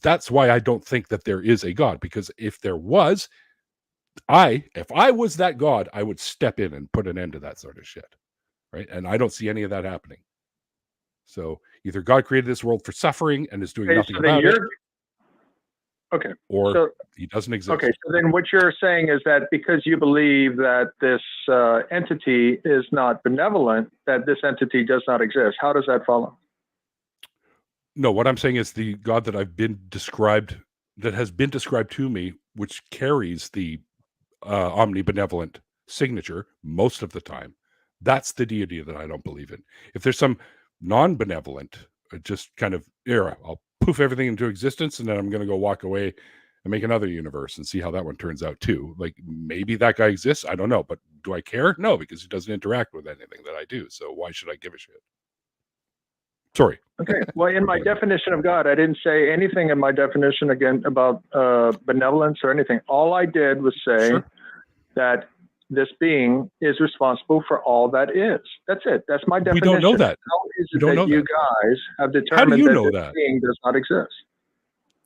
that's why I don't think that there is a God, because if there was, if I was that God, I would step in and put an end to that sort of shit. Right? And I don't see any of that happening. So either God created this world for suffering and is doing nothing about it. Okay. Or he doesn't exist. Okay. So then what you're saying is that because you believe that this entity is not benevolent, that this entity does not exist. How does that follow? No, what I'm saying is the God that has been described to me, which carries the omnibenevolent signature most of the time, that's the deity that I don't believe in. If there's some non-benevolent, just kind of era, I'll poof everything into existence, and then I'm going to go walk away and make another universe and see how that one turns out too. Like, maybe that guy exists, I don't know, but do I care? No, because he doesn't interact with anything that I do, so why should I give a shit? Sorry. Okay. Well, in my definition of God, I didn't say anything in my definition again about benevolence or anything. All I did was say that this being is responsible for all that is. That's it. That's my definition. We don't know that. How is it that you guys have determined how do you that know this that being does not exist?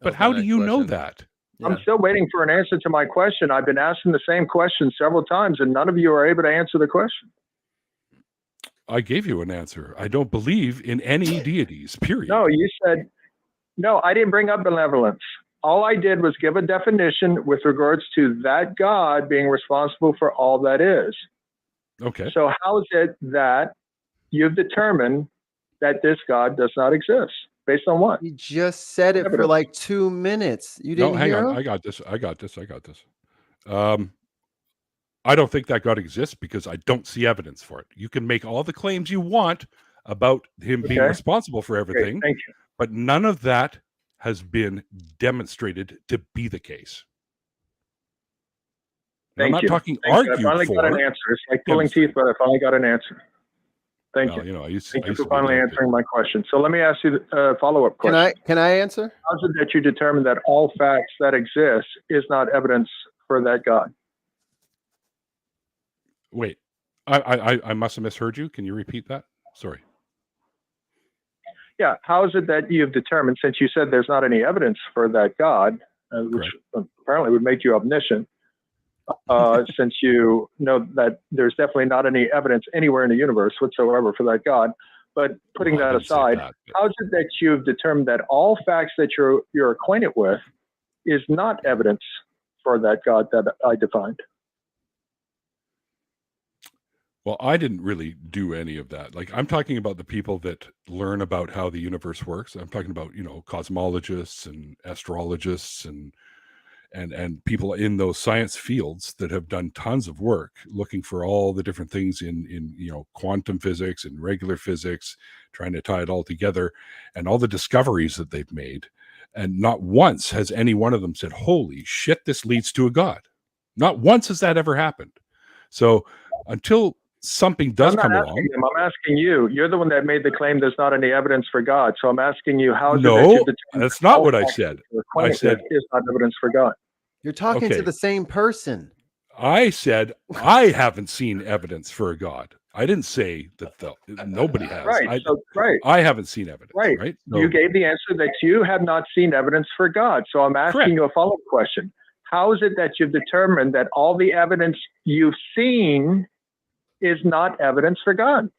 But how do you know that? Yeah. I'm still waiting for an answer to my question. I've been asking the same question several times, and none of you are able to answer the question. I gave you an answer. I don't believe in any deities, period. No, you said, no, I didn't bring up benevolence. All I did was give a definition with regards to that God being responsible for all that is. Okay. So how is it that you've determined that this God does not exist? Based on what? You just said it for like 2 minutes. You didn't hang hear on. him? I got this. I don't think that God exists because I don't see evidence for it. You can make all the claims you want about him being responsible for everything, Thank you. but none of that has been demonstrated to be the case. I'm not talking argued for. I finally got an answer. It's like pulling teeth, but I finally got an answer. Thank you. Thank you for finally answering my question. So let me ask you a follow-up question. Can I answer? How is it that you determine that all facts that exist is not evidence for that God? Wait, I must have misheard you. Can you repeat that? Sorry. Yeah. How is it that you've determined, since you said there's not any evidence for that God, which apparently would make you omniscient, since you know that there's definitely not any evidence anywhere in the universe whatsoever for that God. But putting that aside, how is it that you've determined that all facts that you're acquainted with is not evidence for that God that I defined? Well, I didn't really do any of that. Like, I'm talking about the people that learn about how the universe works. I'm talking about, cosmologists and astrologists and people in those science fields that have done tons of work looking for all the different things in quantum physics and regular physics, trying to tie it all together, and all the discoveries that they've made. And not once has any one of them said, holy shit, this leads to a God. Not once has that ever happened. So until something does come along. I'm asking you. You're the one that made the claim there's not any evidence for God. So I'm asking you, how is no, it that you that's not what I said. I said is not evidence for God. You're talking to the same person. I said I haven't seen evidence for a God. I didn't say that nobody has. Right. I haven't seen evidence. Right. So you gave the answer that you have not seen evidence for God. So I'm asking you a follow-up question. How is it that you've determined that all the evidence you've seen is not evidence for God?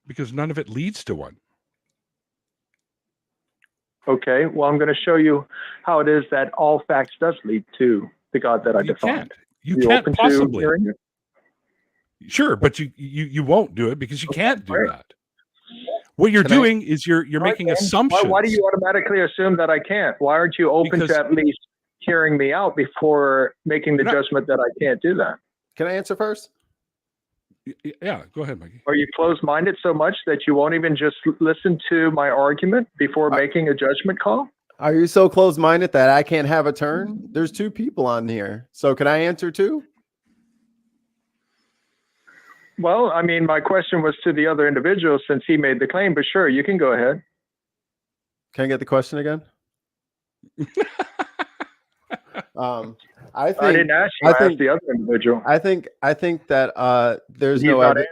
Because none of it leads to one. Okay, well, I'm going to show you how it is that all facts does lead to the God that I defined. You can't possibly. Sure, but you won't do it because you can't do that. What you're doing is you're making assumptions. Why do you automatically assume that I can't? Why aren't you open to at least hearing me out before making the judgment that I can't do that? Can I answer first? Yeah, go ahead, Mikey. Are you closed-minded so much that you won't even just listen to my argument before making a judgment call? Are you so closed-minded that I can't have a turn? There's 2 people on here. So can I answer too? Well, I mean, my question was to the other individual since he made the claim, but sure, you can go ahead. Can I get the question again? I didn't ask you. I asked the other individual. I think that there's no evidence.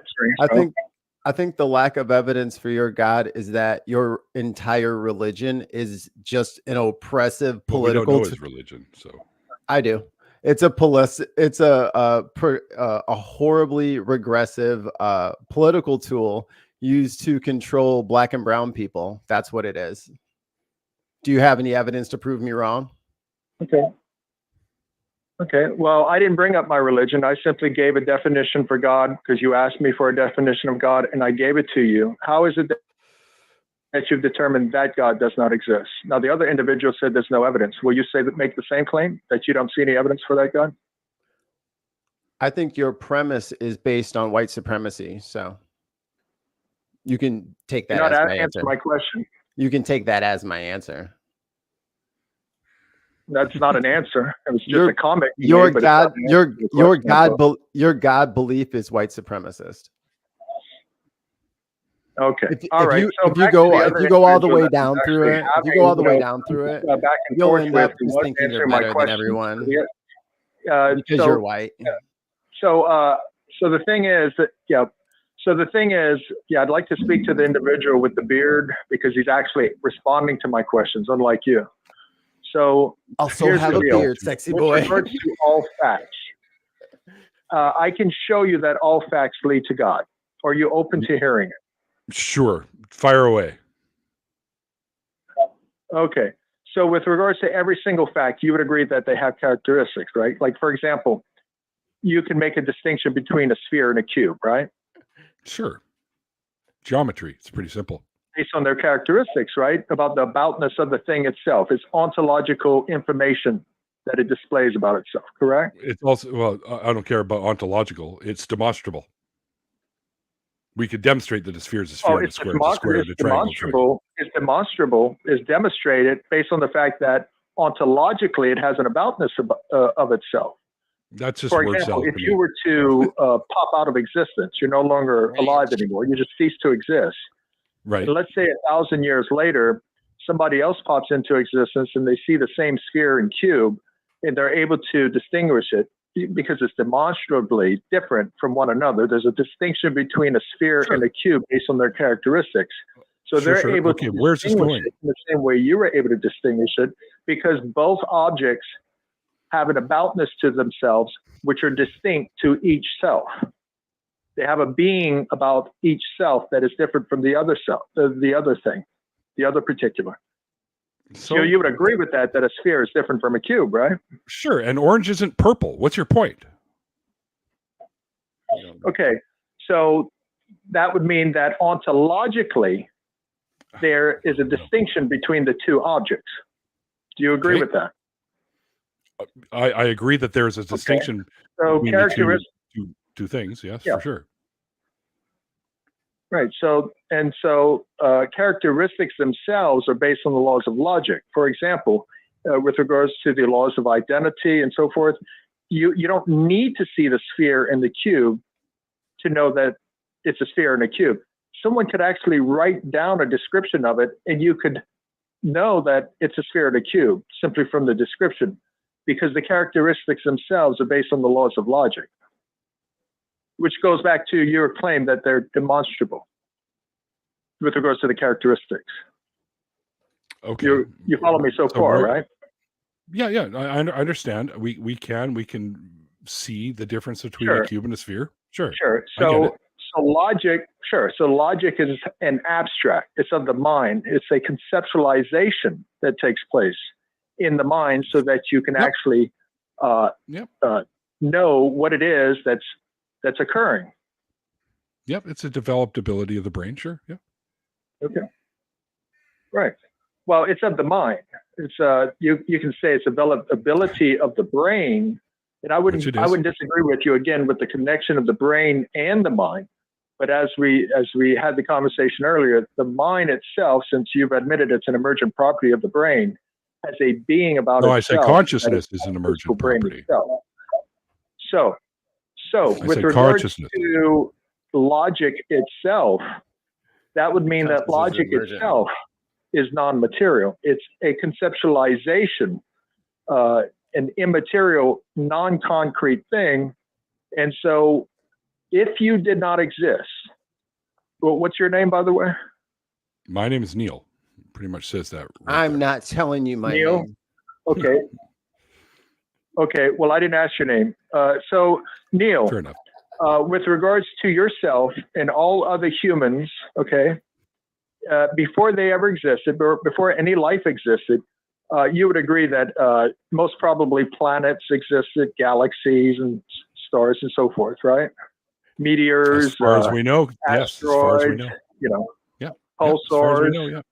I think the lack of evidence for your God is that your entire religion is just an oppressive political. We don't know his religion, so I do. It's a horribly regressive political tool used to control Black and brown people. That's what it is. Do you have any evidence to prove me wrong? Okay. Well, I didn't bring up my religion. I simply gave a definition for God because you asked me for a definition of God, and I gave it to you. How is it that you've determined that God does not exist? Now, the other individual said there's no evidence. Will you make the same claim that you don't see any evidence for that God? I think your premise is based on white supremacy, so you can take that as my answer. My question. You can take that as my answer. That's not an answer. It was just a comment. Your God belief is white supremacist. Okay. If you go all the way down through it, you'll end up just thinking you're better than everyone because you're white. So the thing is that, I'd like to speak to the individual with the beard because he's actually responding to my questions, unlike you. So also have a beard, sexy boy. With regards to all facts, I can show you that all facts lead to God. Are you open to hearing it? Sure. Fire away. Okay. So with regards to every single fact, you would agree that they have characteristics, right? Like, for example, you can make a distinction between a sphere and a cube, right? Sure. Geometry. It's pretty simple. Based on their characteristics, right? About the aboutness of the thing itself. It's ontological information that it displays about itself, correct? It's also, well, I don't care about ontological. It's demonstrable. We could demonstrate that a sphere is a sphere, and a square is a square, and a triangle. Is demonstrated based on the fact that ontologically it has an aboutness of itself. That's just For word example, salad if to you me. were to pop out of existence, you're no longer alive anymore. You just cease to exist. Right. And let's say 1,000 years later, somebody else pops into existence and they see the same sphere and cube, and they're able to distinguish it because it's demonstrably different from one another. There's a distinction between a sphere and a cube based on their characteristics. So they're able to where's this distinguish going? it in the same way you were able to distinguish it, because both objects have an aboutness to themselves, which are distinct to each self. They have a being about each self that is different from the other self, the other thing, the other particular. So you would agree with that a sphere is different from a cube, right? Sure. And orange isn't purple. What's your point? Okay. So that would mean that ontologically, there is a distinction between the two objects. Do you agree with that? I agree that there's a distinction so between characteristics, the two things. Yes, for sure. Right. So characteristics themselves are based on the laws of logic. For example, with regards to the laws of identity and so forth, you don't need to see the sphere and the cube to know that it's a sphere and a cube. Someone could actually write down a description of it, and you could know that it's a sphere and a cube simply from the description, because the characteristics themselves are based on the laws of logic, which goes back to your claim that they're demonstrable with regards to the characteristics. Okay. You follow me so far, right? Yeah, I understand. We can see the difference between a cube and a sphere. Sure. So logic is an abstract. It's of the mind. It's a conceptualization that takes place in the mind so that you can actually know what it is that's occurring. Yep, it's a developed ability of the brain. Sure. Yeah. Okay. Right. Well, it's of the mind. It's you can say it's a developed ability of the brain, and I wouldn't disagree with you again with the connection of the brain and the mind. But as we had the conversation earlier, the mind itself, since you've admitted it's an emergent property of the brain, has a being about itself. No, I say consciousness is an emergent property. So with regards to logic itself, that would mean that logic itself is non-material. It's a conceptualization, an immaterial, non-concrete thing. And so if you did not exist, well, what's your name, by the way? My name is Neil. Pretty much says that. I'm not telling you my name. Okay. Okay. Well, I didn't ask your name. So, Neil, fair enough. With regards to yourself and all other humans, okay, before they ever existed, or before any life existed, you would agree that most probably planets existed, galaxies and stars and so forth, right? Meteors, as far as we know, yes. As far as we know, pulsars, as far as we know,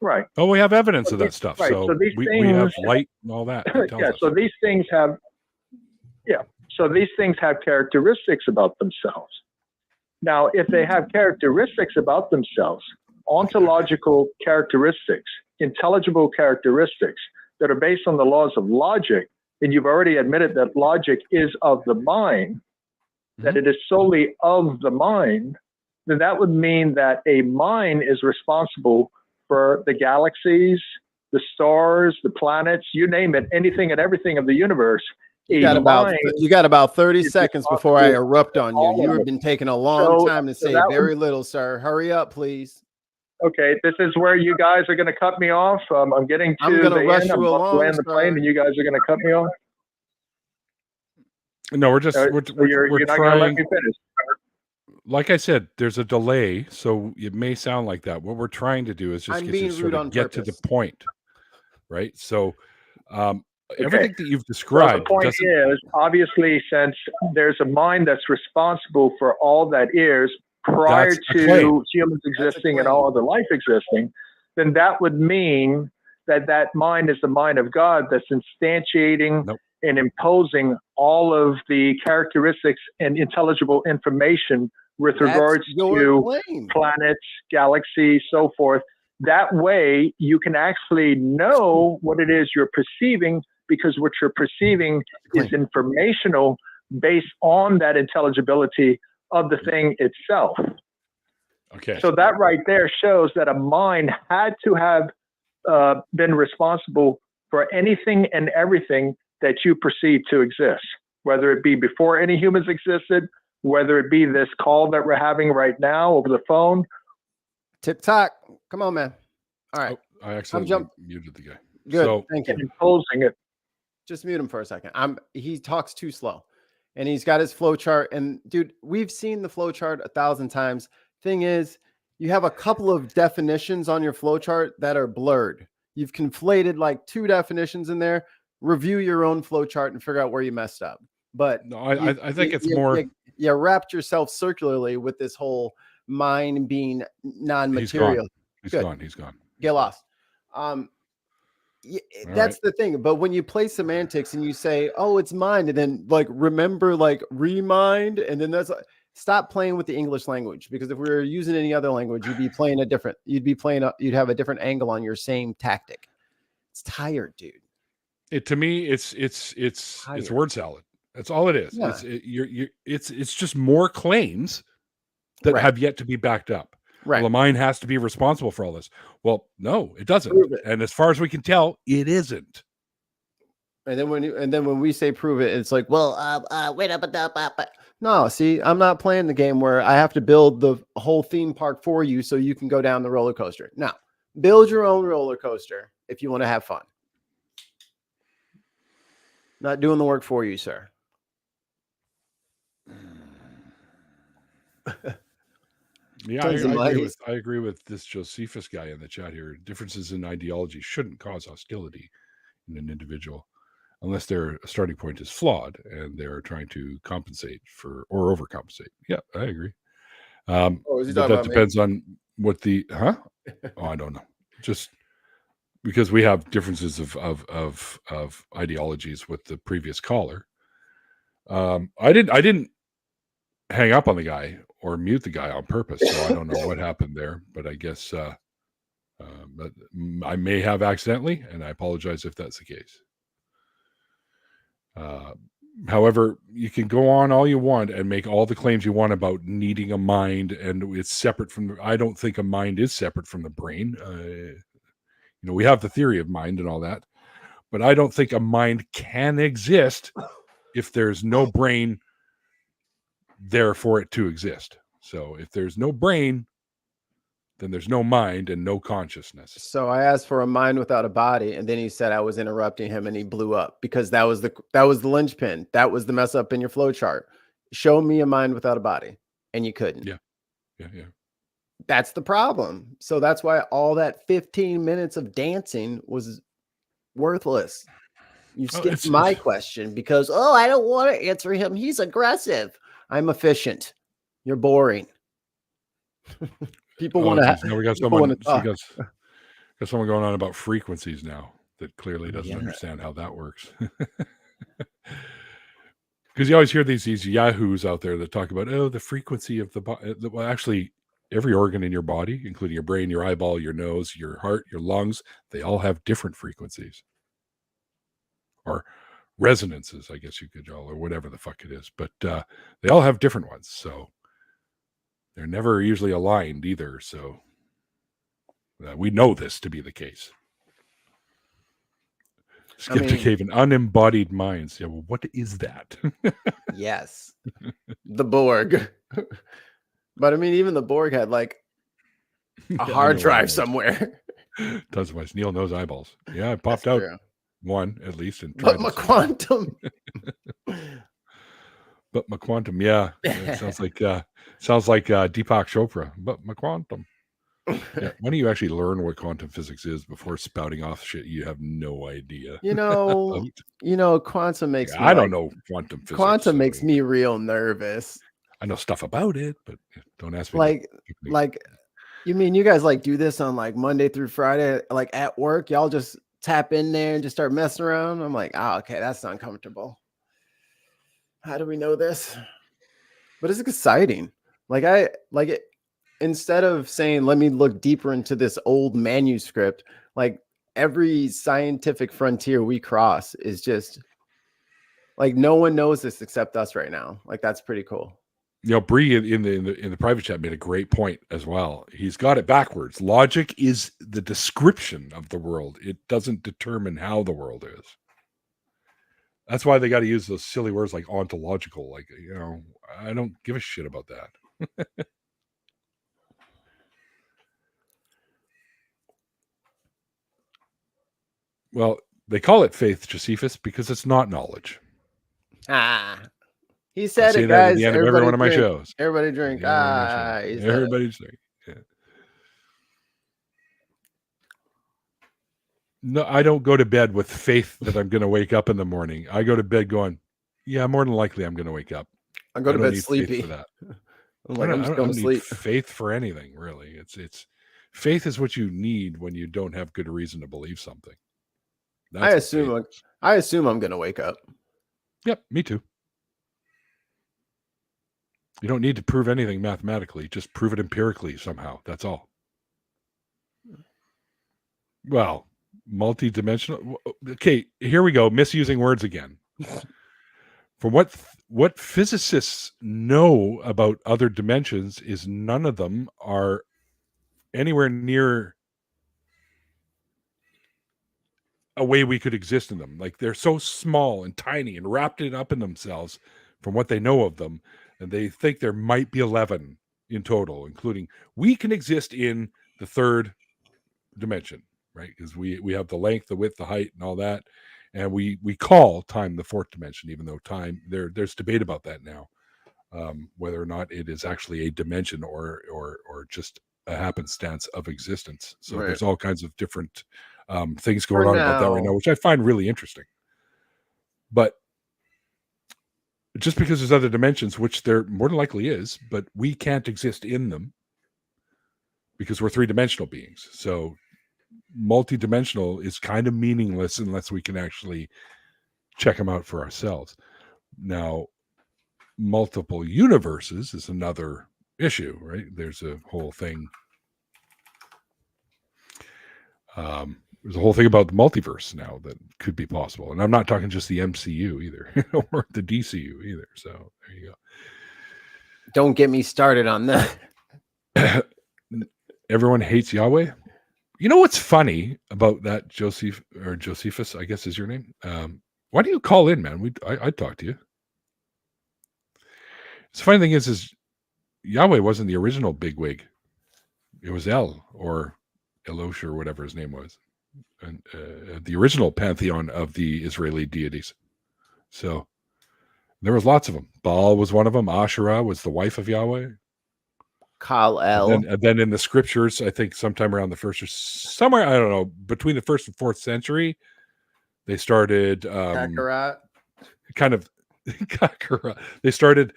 right. Oh, we have evidence of that stuff. Right. So, we have light and all that. So these things have, So these things have characteristics about themselves. Now, if they have characteristics about themselves, ontological characteristics, intelligible characteristics that are based on the laws of logic, and you've already admitted that logic is of the mind, that it is solely of the mind, then that would mean that a mind is responsible for the galaxies, the stars, the planets, you name it, anything and everything of the universe. You got about 30 seconds before I erupt on you. You have been taking a long time to say very little, sir. Hurry up, please. Okay, this is where you guys are going to cut me off. I'm getting to the end. I'm about to land the plane, and you guys are going to cut me off. No, we're just we're not going to let me finish. Like I said, there's a delay, so it may sound like that. What we're trying to do is just get to the point. right? So Okay. everything that you've So the described point doesn't. is, obviously, since there's a mind that's responsible for all that is prior That's a claim. to humans That's a existing and claim. all other life existing, then that would mean that that mind is the mind of God that's instantiating Nope. and imposing all of the characteristics and intelligible information with That's regards your to claim. planets, galaxies, so forth. That way, you can actually know what it is you're perceiving, because what you're perceiving is informational based on that intelligibility of the thing itself. Okay. So that right there shows that a mind had to have been responsible for anything and everything that you perceive to exist, whether it be before any humans existed, whether it be this call that we're having right now over the phone. TikTok. Come on, man. All right. Oh, I accidentally muted the guy. Good. So Thank you. Imposing it. Just mute him for a second. He talks too slow, and he's got his flow chart. And dude, we've seen the flow chart 1,000 times. Thing is, you have a couple of definitions on your flow chart that are blurred. You've conflated like 2 definitions in there. Review your own flow chart and figure out where you messed up. But no, I think it's more. You wrapped yourself circularly with this whole mind being non-material. He's gone. He's gone. Get lost. That's the thing. But when you play semantics and you say, "Oh, it's mind," and then like remember, like remind, and then that's like, stop playing with the English language, because if we were using any other language, you'd be playing you'd have a different angle on your same tactic. It's tired, dude. To me, it's word salad. That's all it is. Yeah. It's just more claims that have yet to be backed up. Right. Well, the mind has to be responsible for all this. Well, no, it doesn't. And as far as we can tell, it isn't. And then when we say prove it, it's like, well, wait up, no. See, I'm not playing the game where I have to build the whole theme park for you so you can go down the roller coaster. No, build your own roller coaster if you want to have fun. Not doing the work for you, sir. Yeah, I agree with this Josephus guy in the chat here. Differences in ideology shouldn't cause hostility in an individual unless their starting point is flawed and they're trying to compensate for or overcompensate. Yeah, I agree. But that depends on what the Oh, I don't know. Just because we have differences of ideologies with the previous caller. I didn't hang up on the guy or mute the guy on purpose, so I don't know what happened there, but I guess but I may have accidentally, and I apologize if that's the case. However, you can go on all you want and make all the claims you want about needing a mind, and it's separate from I don't think a mind is separate from the brain. We have the theory of mind and all that, but I don't think a mind can exist if there's no brain there for it to exist. So if there's no brain, then there's no mind and no consciousness. So I asked for a mind without a body, and then he said I was interrupting him, and he blew up because that was the linchpin. That was the mess up in your flow chart. Show me a mind without a body, and you couldn't. Yeah. That's the problem. So that's why all that 15 minutes of dancing was worthless. You skipped my question because, I don't want to answer him. He's aggressive. I'm efficient. You're boring. People want to have. Now we got someone. Got someone going on about frequencies now that clearly doesn't understand how that works. Because you always hear these yahoos out there that talk about the frequency of the body. Well, actually, every organ in your body, including your brain, your eyeball, your nose, your heart, your lungs, they all have different frequencies or resonances, I guess you could call, or whatever the fuck it is. But they all have different ones, so they're never usually aligned either. So we know this to be the case. Skeptic Haven, unembodied minds. Yeah, well, what is that? Yes, the Borg. But I mean, even the Borg had like a hard drive somewhere. Tons of mice. Neil knows eyeballs. Yeah, it popped out one at least. And but McQuantum. But McQuantum, yeah. It sounds like Deepak Chopra. But McQuantum. Yeah, why don't you actually learn what quantum physics is before spouting off shit you have no idea? Quantum makes me I don't know quantum physics. Quantum makes me real nervous. I know stuff about it, but don't ask me. Like, you mean you guys like do this on like Monday through Friday, like at work? Y'all just tap in there and just start messing around? I'm like, okay, that's uncomfortable. How do we know this? But it's exciting. Like it. Instead of saying, let me look deeper into this old manuscript, like every scientific frontier we cross is just like, no one knows this except us right now. Like, that's pretty cool. Bree in the private chat made a great point as well. He's got it backwards. Logic is the description of the world. It doesn't determine how the world is. That's why they got to use those silly words like ontological. Like, I don't give a shit about that. Well, they call it faith, Josephus, because it's not knowledge. He said it, guys. At the end of every one of my shows. Everybody drink. Everybody drink. Yeah. No, I don't go to bed with faith that I'm going to wake up in the morning. I go to bed going, yeah, more than likely I'm going to wake up. I go to bed sleepy. For that. I'm like, I'm just going to sleep. Faith for anything, really. It's faith is what you need when you don't have good reason to believe something. I assume I'm going to wake up. Yep, me too. You don't need to prove anything mathematically. Just prove it empirically somehow. That's all. Well, multi-dimensional. Okay, here we go. Misusing words again. From what physicists know about other dimensions is none of them are anywhere near a way we could exist in them. Like, they're so small and tiny and wrapped it up in themselves from what they know of them. And they think there might be 11 in total, including we can exist in the third dimension, right? Because we have the length, the width, the height, and all that. And we call time the fourth dimension, even though time, there's debate about that now, whether or not it is actually a dimension or just a happenstance of existence. So There's all kinds of different things going on about that right now, which I find really interesting. But just because there's other dimensions, which there more than likely is, but we can't exist in them because we're three-dimensional beings. So multi-dimensional is kind of meaningless unless we can actually check them out for ourselves. Now, multiple universes is another issue, right? There's a whole thing. There's a whole thing about the multiverse now that could be possible. And I'm not talking just the MCU either, or the DCU either. So there you go. Don't get me started on that. Everyone hates Yahweh. You know what's funny about that, Josephus, I guess is your name? Why do you call in, man? I'd talk to you. The funny thing is Yahweh wasn't the original bigwig. It was El or Elosh or whatever his name was. And the original pantheon of the Israeli deities. So there was lots of them. Baal was one of them. Asherah was the wife of Yahweh. Kal-El. And then in the scriptures, I think sometime around the first or somewhere, I don't know, between the 1st and 4th century, they started Kakarot. Kind of Kakarot. They started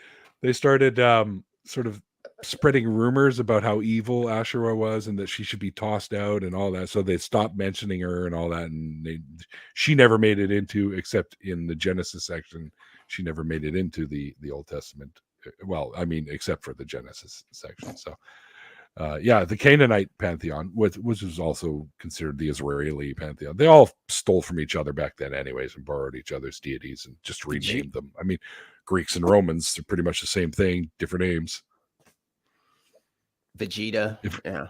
sort of spreading rumors about how evil Asherah was and that she should be tossed out and all that. So they stopped mentioning her and all that. And she never made it into, except in the Genesis section, she never made it into the Old Testament. Well, I mean, except for the Genesis section. So, the Canaanite pantheon, which was also considered the Israeli pantheon. They all stole from each other back then anyways and borrowed each other's deities and just renamed them. I mean, Greeks and Romans are pretty much the same thing, different names. Vegeta. Yeah.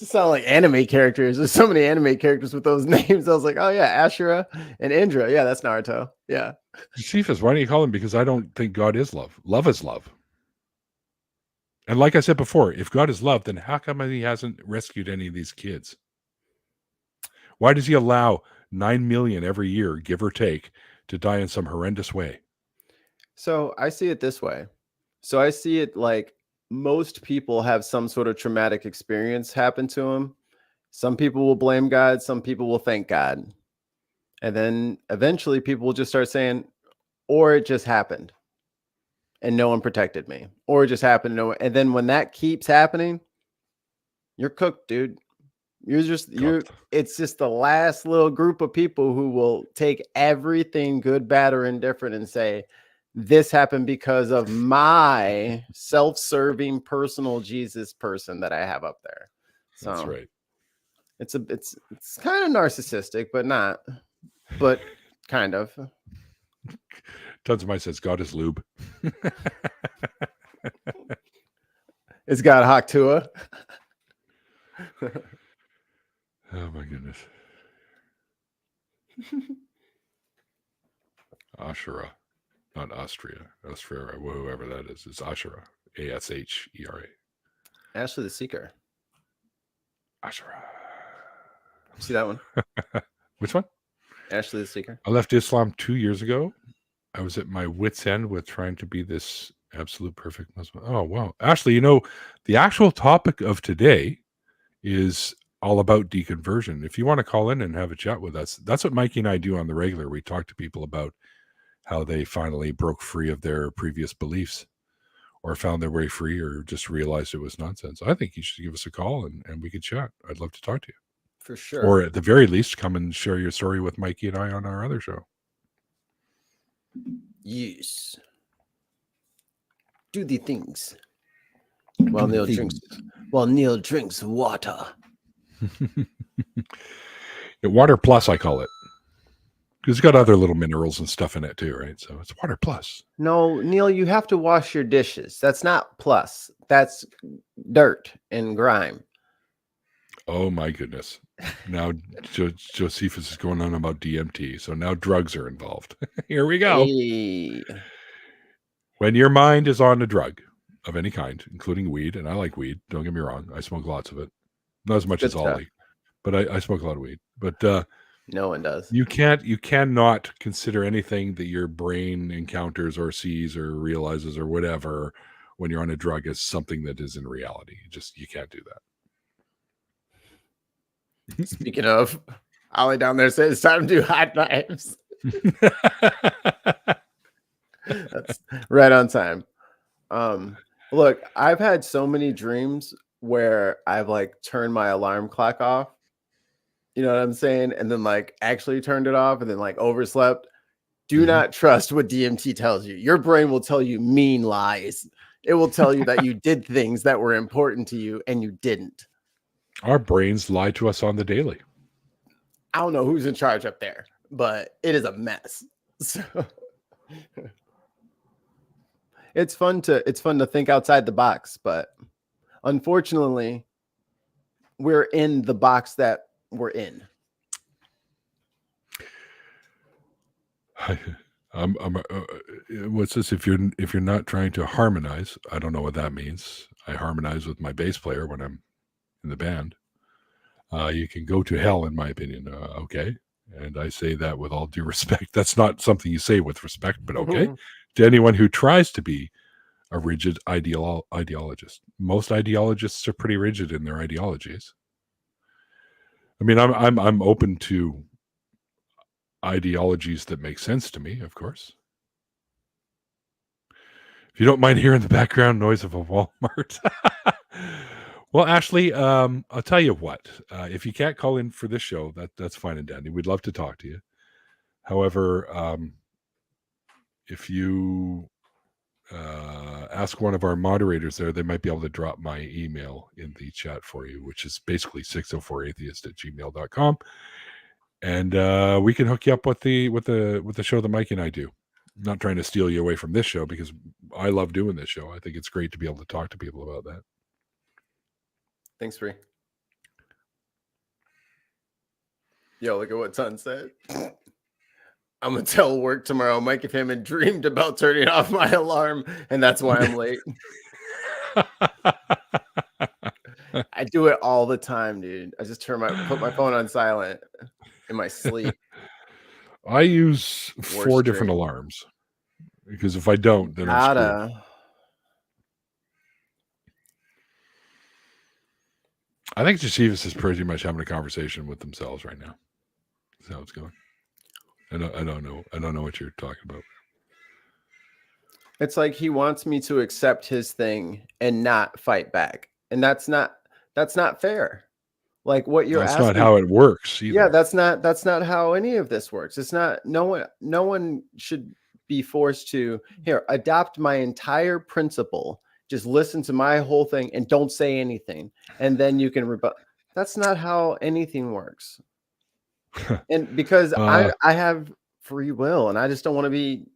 It sound like anime characters. There's so many anime characters with those names. I was like, oh yeah, Asherah and Indra. Yeah, that's Naruto. Yeah. Josephus, why don't you call him? Because I don't think God is love. Love is love. And like I said before, if God is love, then how come he hasn't rescued any of these kids? Why does he allow 9 million every year, give or take, to die in some horrendous way? So I see it this way. So I see it like most people have some sort of traumatic experience happen to them. Some people will blame God, some people will thank God. And then eventually people will just start saying, or it just happened and no one protected me, or it just happened. And then when that keeps happening, you're cooked, dude. It's just the last little group of people who will take everything good, bad, or indifferent and say, this happened because of my self-serving personal Jesus person that I have up there. So That's right. It's kind of narcissistic, but kind of. Tons of mine says God is lube. It's got Haktua. Oh my goodness. Ashera, not Austria. Austria, whoever that is. It's Ashera. Ashera. Ashley the Seeker. Ashera. See that one? Which one? Ashley the Seeker. I left Islam 2 years ago. I was at my wit's end with trying to be this absolute perfect Muslim. Oh, wow. Ashley, the actual topic of today is all about deconversion. If you want to call in and have a chat with us, that's what Mikey and I do on the regular. We talk to people about how they finally broke free of their previous beliefs or found their way free or just realized it was nonsense. I think you should give us a call and we could chat. I'd love to talk to you. For sure. Or at the very least, come and share your story with Mikey and I on our other show. Yes. Do the things. While Neil drinks water. Water plus, I call it. Because it's got other little minerals and stuff in it too, right? So it's water plus. No, Neil, you have to wash your dishes. That's not plus. That's dirt and grime. Oh my goodness. Now Josephus is going on about DMT. So now drugs are involved. Here we go. Hey. When your mind is on a drug of any kind, including weed, and I like weed, don't get me wrong. I smoke lots of it. Not as much as Ollie, but I smoke a lot of weed. But no one does. You cannot consider anything that your brain encounters or sees or realizes or whatever when you're on a drug as something that is in reality. You can't do that. Speaking of, Ollie down there says it's time to do hot knives. That's right on time. Look, I've had so many dreams where I've turned my alarm clock off. You know what I'm saying? And then actually turned it off and then overslept. Do not trust what DMT tells you. Your brain will tell you mean lies. It will tell you that you did things that were important to you and you didn't. Our brains lie to us on the daily. I don't know who's in charge up there, but it is a mess. So it's fun to think outside the box, but unfortunately, we're in the box that we're in. What's this? If you're not trying to harmonize, I don't know what that means. I harmonize with my bass player when I'm in the band. You can go to hell, in my opinion. Okay, and I say that with all due respect. That's not something you say with respect, but okay. To anyone who tries to be a rigid ideologist, most ideologists are pretty rigid in their ideologies. I mean, I'm open to ideologies that make sense to me, of course. If you don't mind hearing the background noise of a Walmart. Well, Ashley, I'll tell you what. If you can't call in for this show, that's fine and dandy. We'd love to talk to you. However, if you ask one of our moderators there, they might be able to drop my email in the chat for you, which is basically 604atheist@gmail.com. And we can hook you up with the show that Mike and I do. I'm not trying to steal you away from this show because I love doing this show. I think it's great to be able to talk to people about that. Thanks, Bree. Yo, look at what Ton said. I'm going to tell work tomorrow. Mikey Famine dreamed about turning off my alarm, and that's why I'm late. I do it all the time, dude. I just put my phone on silent in my sleep. I use 4 different alarms because if I don't, then I'm screwed. I think Josephus is pretty much having a conversation with themselves right now. That's how it's going. I don't know. I don't know what you're talking about. It's like he wants me to accept his thing and not fight back. And that's not fair. Like what you're That's asking. not how it works either. Yeah, that's not how any of this works. It's not, no one should be forced to adopt my entire principle. Just listen to my whole thing and don't say anything. And then you can rebut. That's not how anything works. And because I have free will and I just don't want to be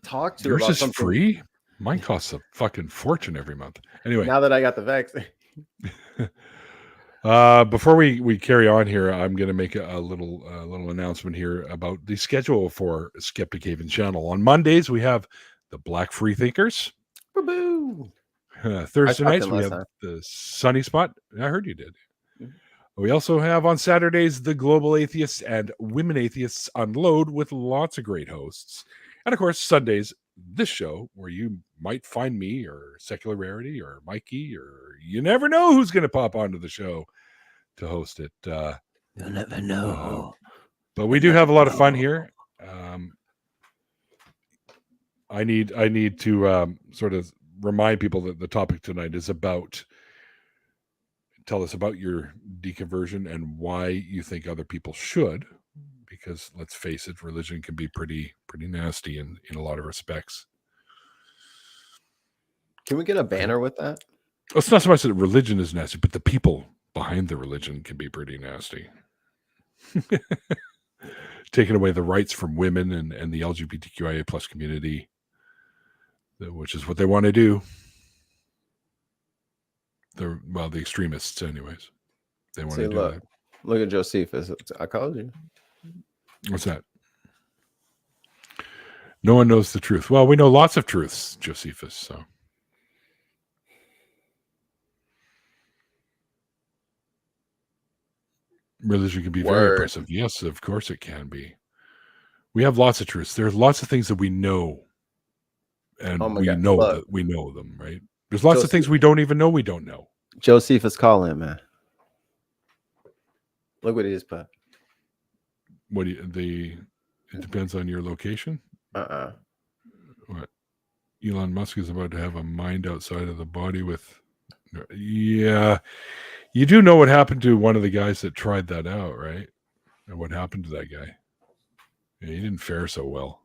talked to yours about is something. Free? Mine costs a fucking fortune every month. Anyway. Now that I got the vaccine. Before we carry on here, I'm going to make a little announcement here about the schedule for Skeptic Haven channel. On Mondays, we have the Black Freethinkers. Boo-boo. Thursday nights, we have the Sunny Spot. I heard you did. Mm-hmm. We also have on Saturdays, the Global Atheists and Women Atheists Unload with lots of great hosts. And of course, Sundays, this show where you might find me or Secular Rarity or Mikey, or you never know who's going to pop onto the show to host it. You'll never know. But we do have a lot of fun here. I need to sort of remind people that the topic tonight is about, tell us about your deconversion and why you think other people should, because let's face it, religion can be pretty nasty in a lot of respects. Can we get a banner with that? It's not so much that religion is nasty, but the people behind the religion can be pretty nasty. Taking away the rights from women and the LGBTQIA plus community, which is what they want to do. The extremists, anyways. They want to do that. Look at Josephus. I called you. What's that? No one knows the truth. Well, we know lots of truths, Josephus, so. Religion can be very oppressive. Yes, of course it can be. We have lots of truths. There's lots of things that we know, and we know that we know them, right? There's lots of things we don't even know we don't know. Josephus, call him, man. Look what he just put. What do you, it depends on your location? What? Elon Musk is about to have a mind outside of the body with... Yeah. You do know what happened to one of the guys that tried that out, right? And what happened to that guy? Yeah, he didn't fare so well.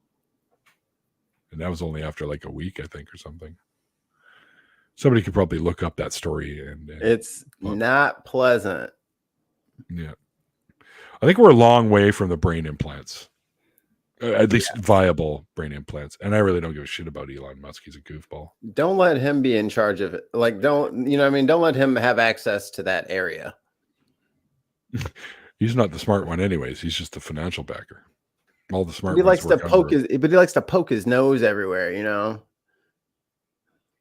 And that was only after like a week, I think, or something. Somebody could probably look up that story. And it's not pleasant. Yeah. I think we're a long way from the brain implants. At least viable brain implants. And I really don't give a shit about Elon Musk. He's a goofball. Don't let him be in charge of it. Like, don't let him have access to that area. He's not the smart one anyways. He's just the financial backer. All the smart ones. But he likes to poke his nose everywhere,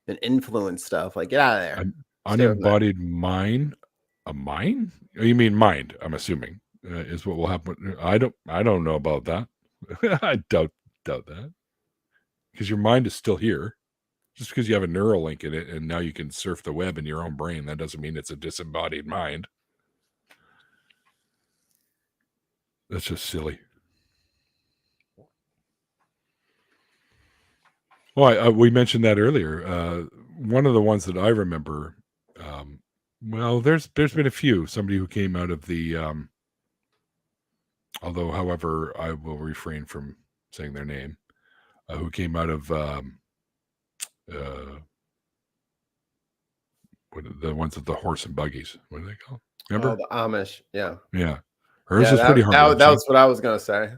and influence stuff. Like, get out of there. An unembodied mind? A mind? Oh, you mean mind, I'm assuming, is what will happen. I don't know about that. I doubt that, because your mind is still here. Just because you have a neural link in it and now you can surf the web in your own brain, that doesn't mean it's a disembodied mind. That's just silly. Well, we mentioned that earlier. One of the ones that I remember, there's been a few. Somebody who came out of the however, I will refrain from saying their name, who came out of the ones with the horse and buggies. What are they called? Remember? Oh, the Amish. Yeah. Yeah. Hers is pretty hard. That was what I was going to say.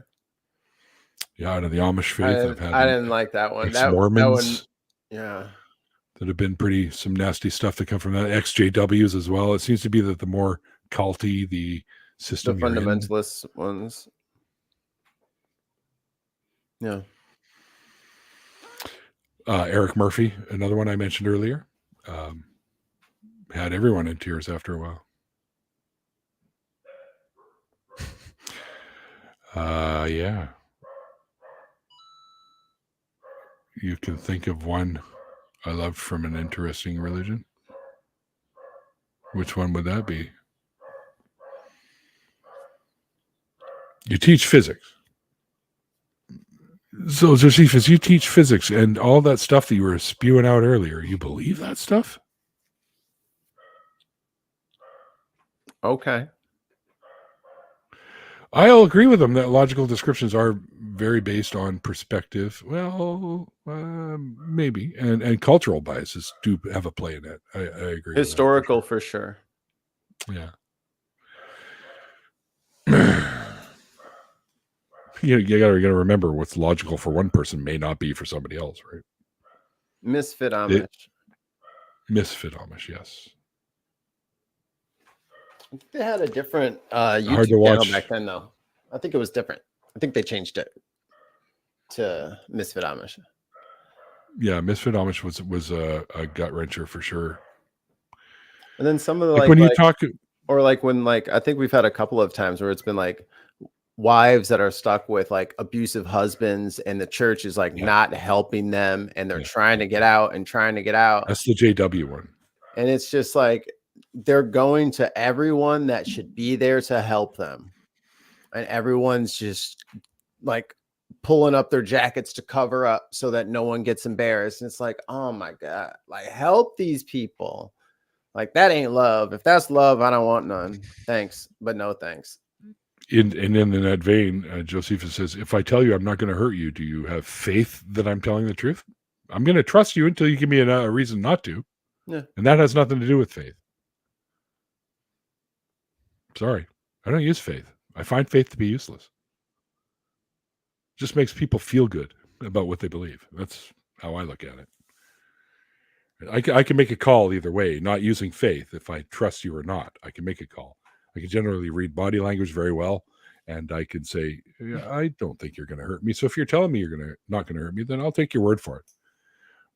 Yeah, out of the Amish faith. I didn't like that one. Ex-Mormons. Yeah. That have been some nasty stuff that come from that. XJWs as well. It seems to be that the more culty the system, the fundamentalist ones. Yeah. Eric Murphy, another one I mentioned earlier, had everyone in tears after a while. Yeah. You can think of one I loved from an interesting religion. Which one would that be? You teach physics. So, Josephus, you teach physics, and all that stuff that you were spewing out earlier, you believe that stuff? Okay. I'll agree with them that logical descriptions are very based on perspective. Well, maybe. And cultural biases do have a play in it. I agree. Historical for sure. Yeah. You gotta remember what's logical for one person may not be for somebody else, right? Misfit Amish. Misfit Amish, yes. They had a different YouTube channel back then, though. I think it was different. I think they changed it to Misfit Amish. Yeah, Misfit Amish was a gut wrencher for sure. And then some of the when you talk, or like when I think we've had a couple of times where it's been like wives that are stuck with like abusive husbands, and the church is like not helping them, and they're trying to get out and trying to get out. That's the JW one. And it's just like they're going to everyone that should be there to help them, and everyone's just like pulling up their jackets to cover up so that no one gets embarrassed. And it's like, oh my God, like help these people. Like that ain't love. If that's love, I don't want none. Thanks, but no thanks. In that vein, Josephus says, if I tell you I'm not going to hurt you, do you have faith that I'm telling the truth? I'm going to trust you until you give me a reason not to. Yeah. And that has nothing to do with faith. Sorry, I don't use faith. I find faith to be useless. It just makes people feel good about what they believe. That's how I look at it. I can make a call either way, not using faith. If I trust you or not, I can make a call. I can generally read body language very well, and I can say, I don't think you're going to hurt me. So if you're telling me you're not going to hurt me, then I'll take your word for it.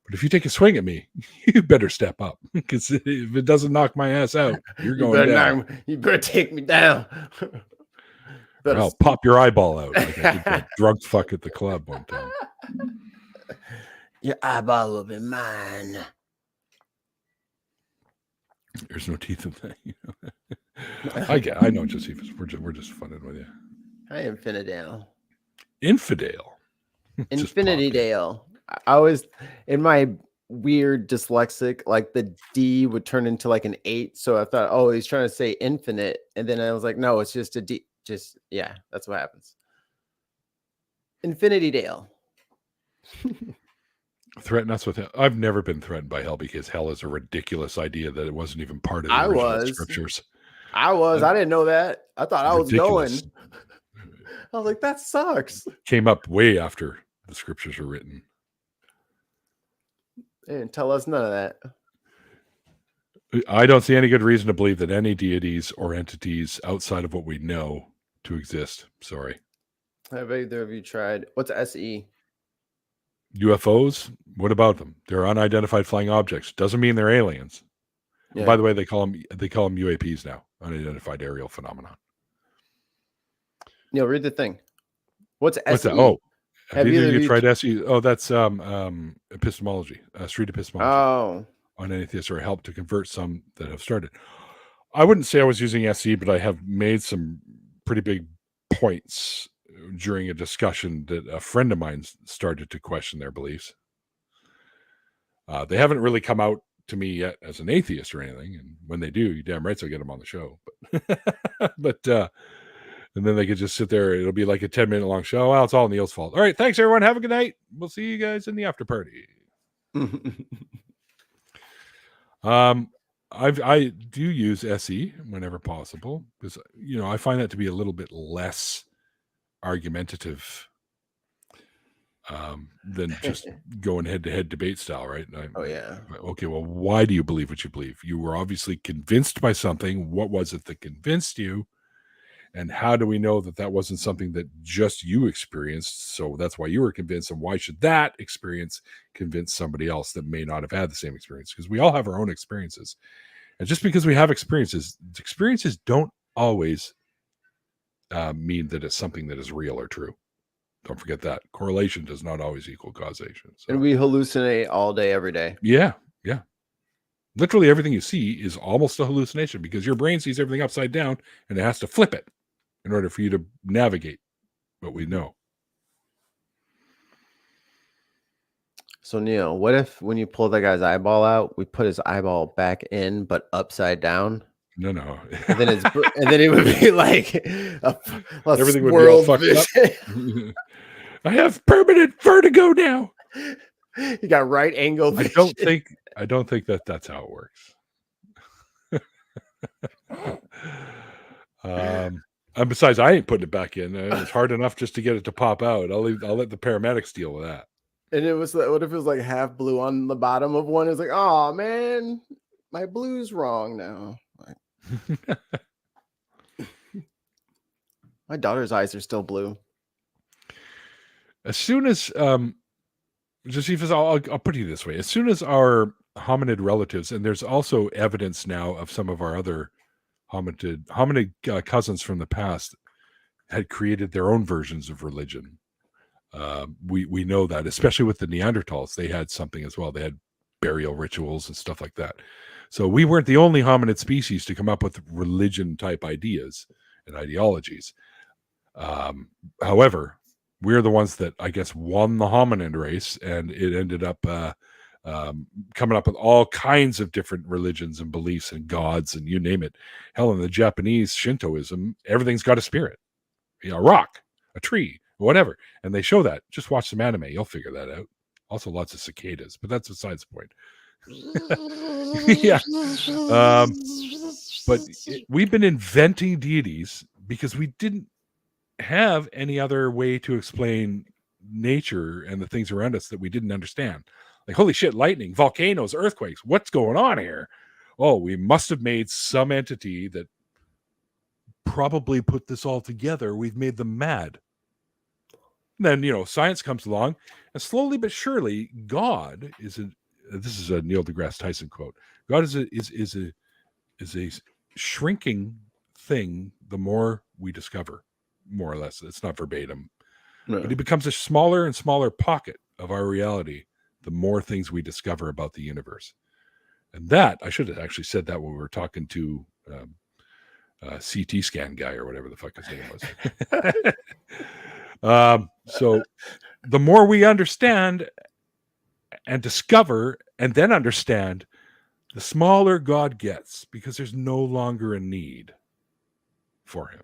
But if you take a swing at me, you better step up, because if it doesn't knock my ass out, you're going down. You better take me down. I'll pop your eyeball out like I did that drunk fuck at the club one time. Your eyeball will be mine. There's no teeth in that. You know? I know, Josephus. We're just funning with you. Hi, Infinidale. Infinity Dale. I was in my weird dyslexic, like the D would turn into like an 8. So I thought, oh, he's trying to say infinite. And then I was like, no, it's just a D. Just, yeah, that's what happens. Infinity Dale. Threaten us with hell. I've never been threatened by hell, because hell is a ridiculous idea that it wasn't even part of the original scriptures. I didn't know that. I thought I was ridiculous. going. I was like, that sucks. Came up way after the scriptures were written. They didn't tell us none of that. I don't see any good reason to believe that any deities or entities outside of what we know to exist. Sorry. Have either of you tried? What's SE? UFOs? What about them? They're unidentified flying objects. Doesn't mean they're aliens. Yeah. By the way, they call them UAPs now, unidentified aerial phenomenon. Neil, read the thing. What's SE? What's that? Oh, have either of you tried SE? Oh, that's epistemology, street epistemology. Oh, on atheists, or help to convert some that have started. I wouldn't say I was using SE, but I have made some pretty big points during a discussion that a friend of mine started to question their beliefs. They haven't really come out to me yet as an atheist or anything, and when they do, you damn right I'll get them on the show. But and then they could just sit there. It'll be like a 10-minute long show. Well, it's all Neil's fault. All right, thanks everyone. Have a good night. We'll see you guys in the after party. I do use SE whenever possible, because I find that to be a little bit less argumentative than just going head-to-head debate style, right? Okay, well, why do you believe what you believe? You were obviously convinced by something. What was it that convinced you? And how do we know that that wasn't something that just you experienced? So that's why you were convinced. And why should that experience convince somebody else that may not have had the same experience? Because we all have our own experiences. And just because we have experiences don't always mean that it's something that is real or true. Don't forget that. Correlation does not always equal causation. So. And we hallucinate all day, every day. Yeah. Literally everything you see is almost a hallucination because your brain sees everything upside down and it has to flip it in order for you to navigate what we know. So Neil, what if when you pull that guy's eyeball out, we put his eyeball back in but upside down? No. And then and then it would be like Everything would be all fucked up. I have permanent vertigo now. You got right angle vision. I don't think that's how it works. And besides, I ain't putting it back in. It's hard enough just to get it to pop out. I'll let the paramedics deal with that. And it was what if it was like half blue on the bottom of one? It's like, oh man, my blue's wrong now. My daughter's eyes are still blue. As soon as Josephus, I'll put it this way: as soon as our hominid relatives, and there's also evidence now of some of our other hominid cousins from the past had created their own versions of religion. We know that, especially with the Neanderthals, they had something as well. They had burial rituals and stuff like that. So we weren't the only hominid species to come up with religion type ideas and ideologies. However, we're the ones that I guess won the hominid race, and it ended up coming up with all kinds of different religions and beliefs and gods and you name it. Hell, in the Japanese Shintoism, everything's got a spirit, a rock, a tree, whatever. And they show that. Just watch some anime. You'll figure that out. Also lots of cicadas, but that's besides the point. Yeah. But we've been inventing deities because we didn't have any other way to explain nature and the things around us that we didn't understand. Like, holy shit, lightning, volcanoes, earthquakes. What's going on here? Oh, we must have made some entity that probably put this all together. We've made them mad. And then, science comes along, and slowly but surely, God is this is a Neil deGrasse Tyson quote. God is a shrinking thing the more we discover, more or less. It's not verbatim. No. But he becomes a smaller and smaller pocket of our reality the more things we discover about the universe. And that, I should have actually said that when we were talking to CT scan guy or whatever the fuck his name was. So the more we understand and discover and then understand, the smaller God gets because there's no longer a need for him.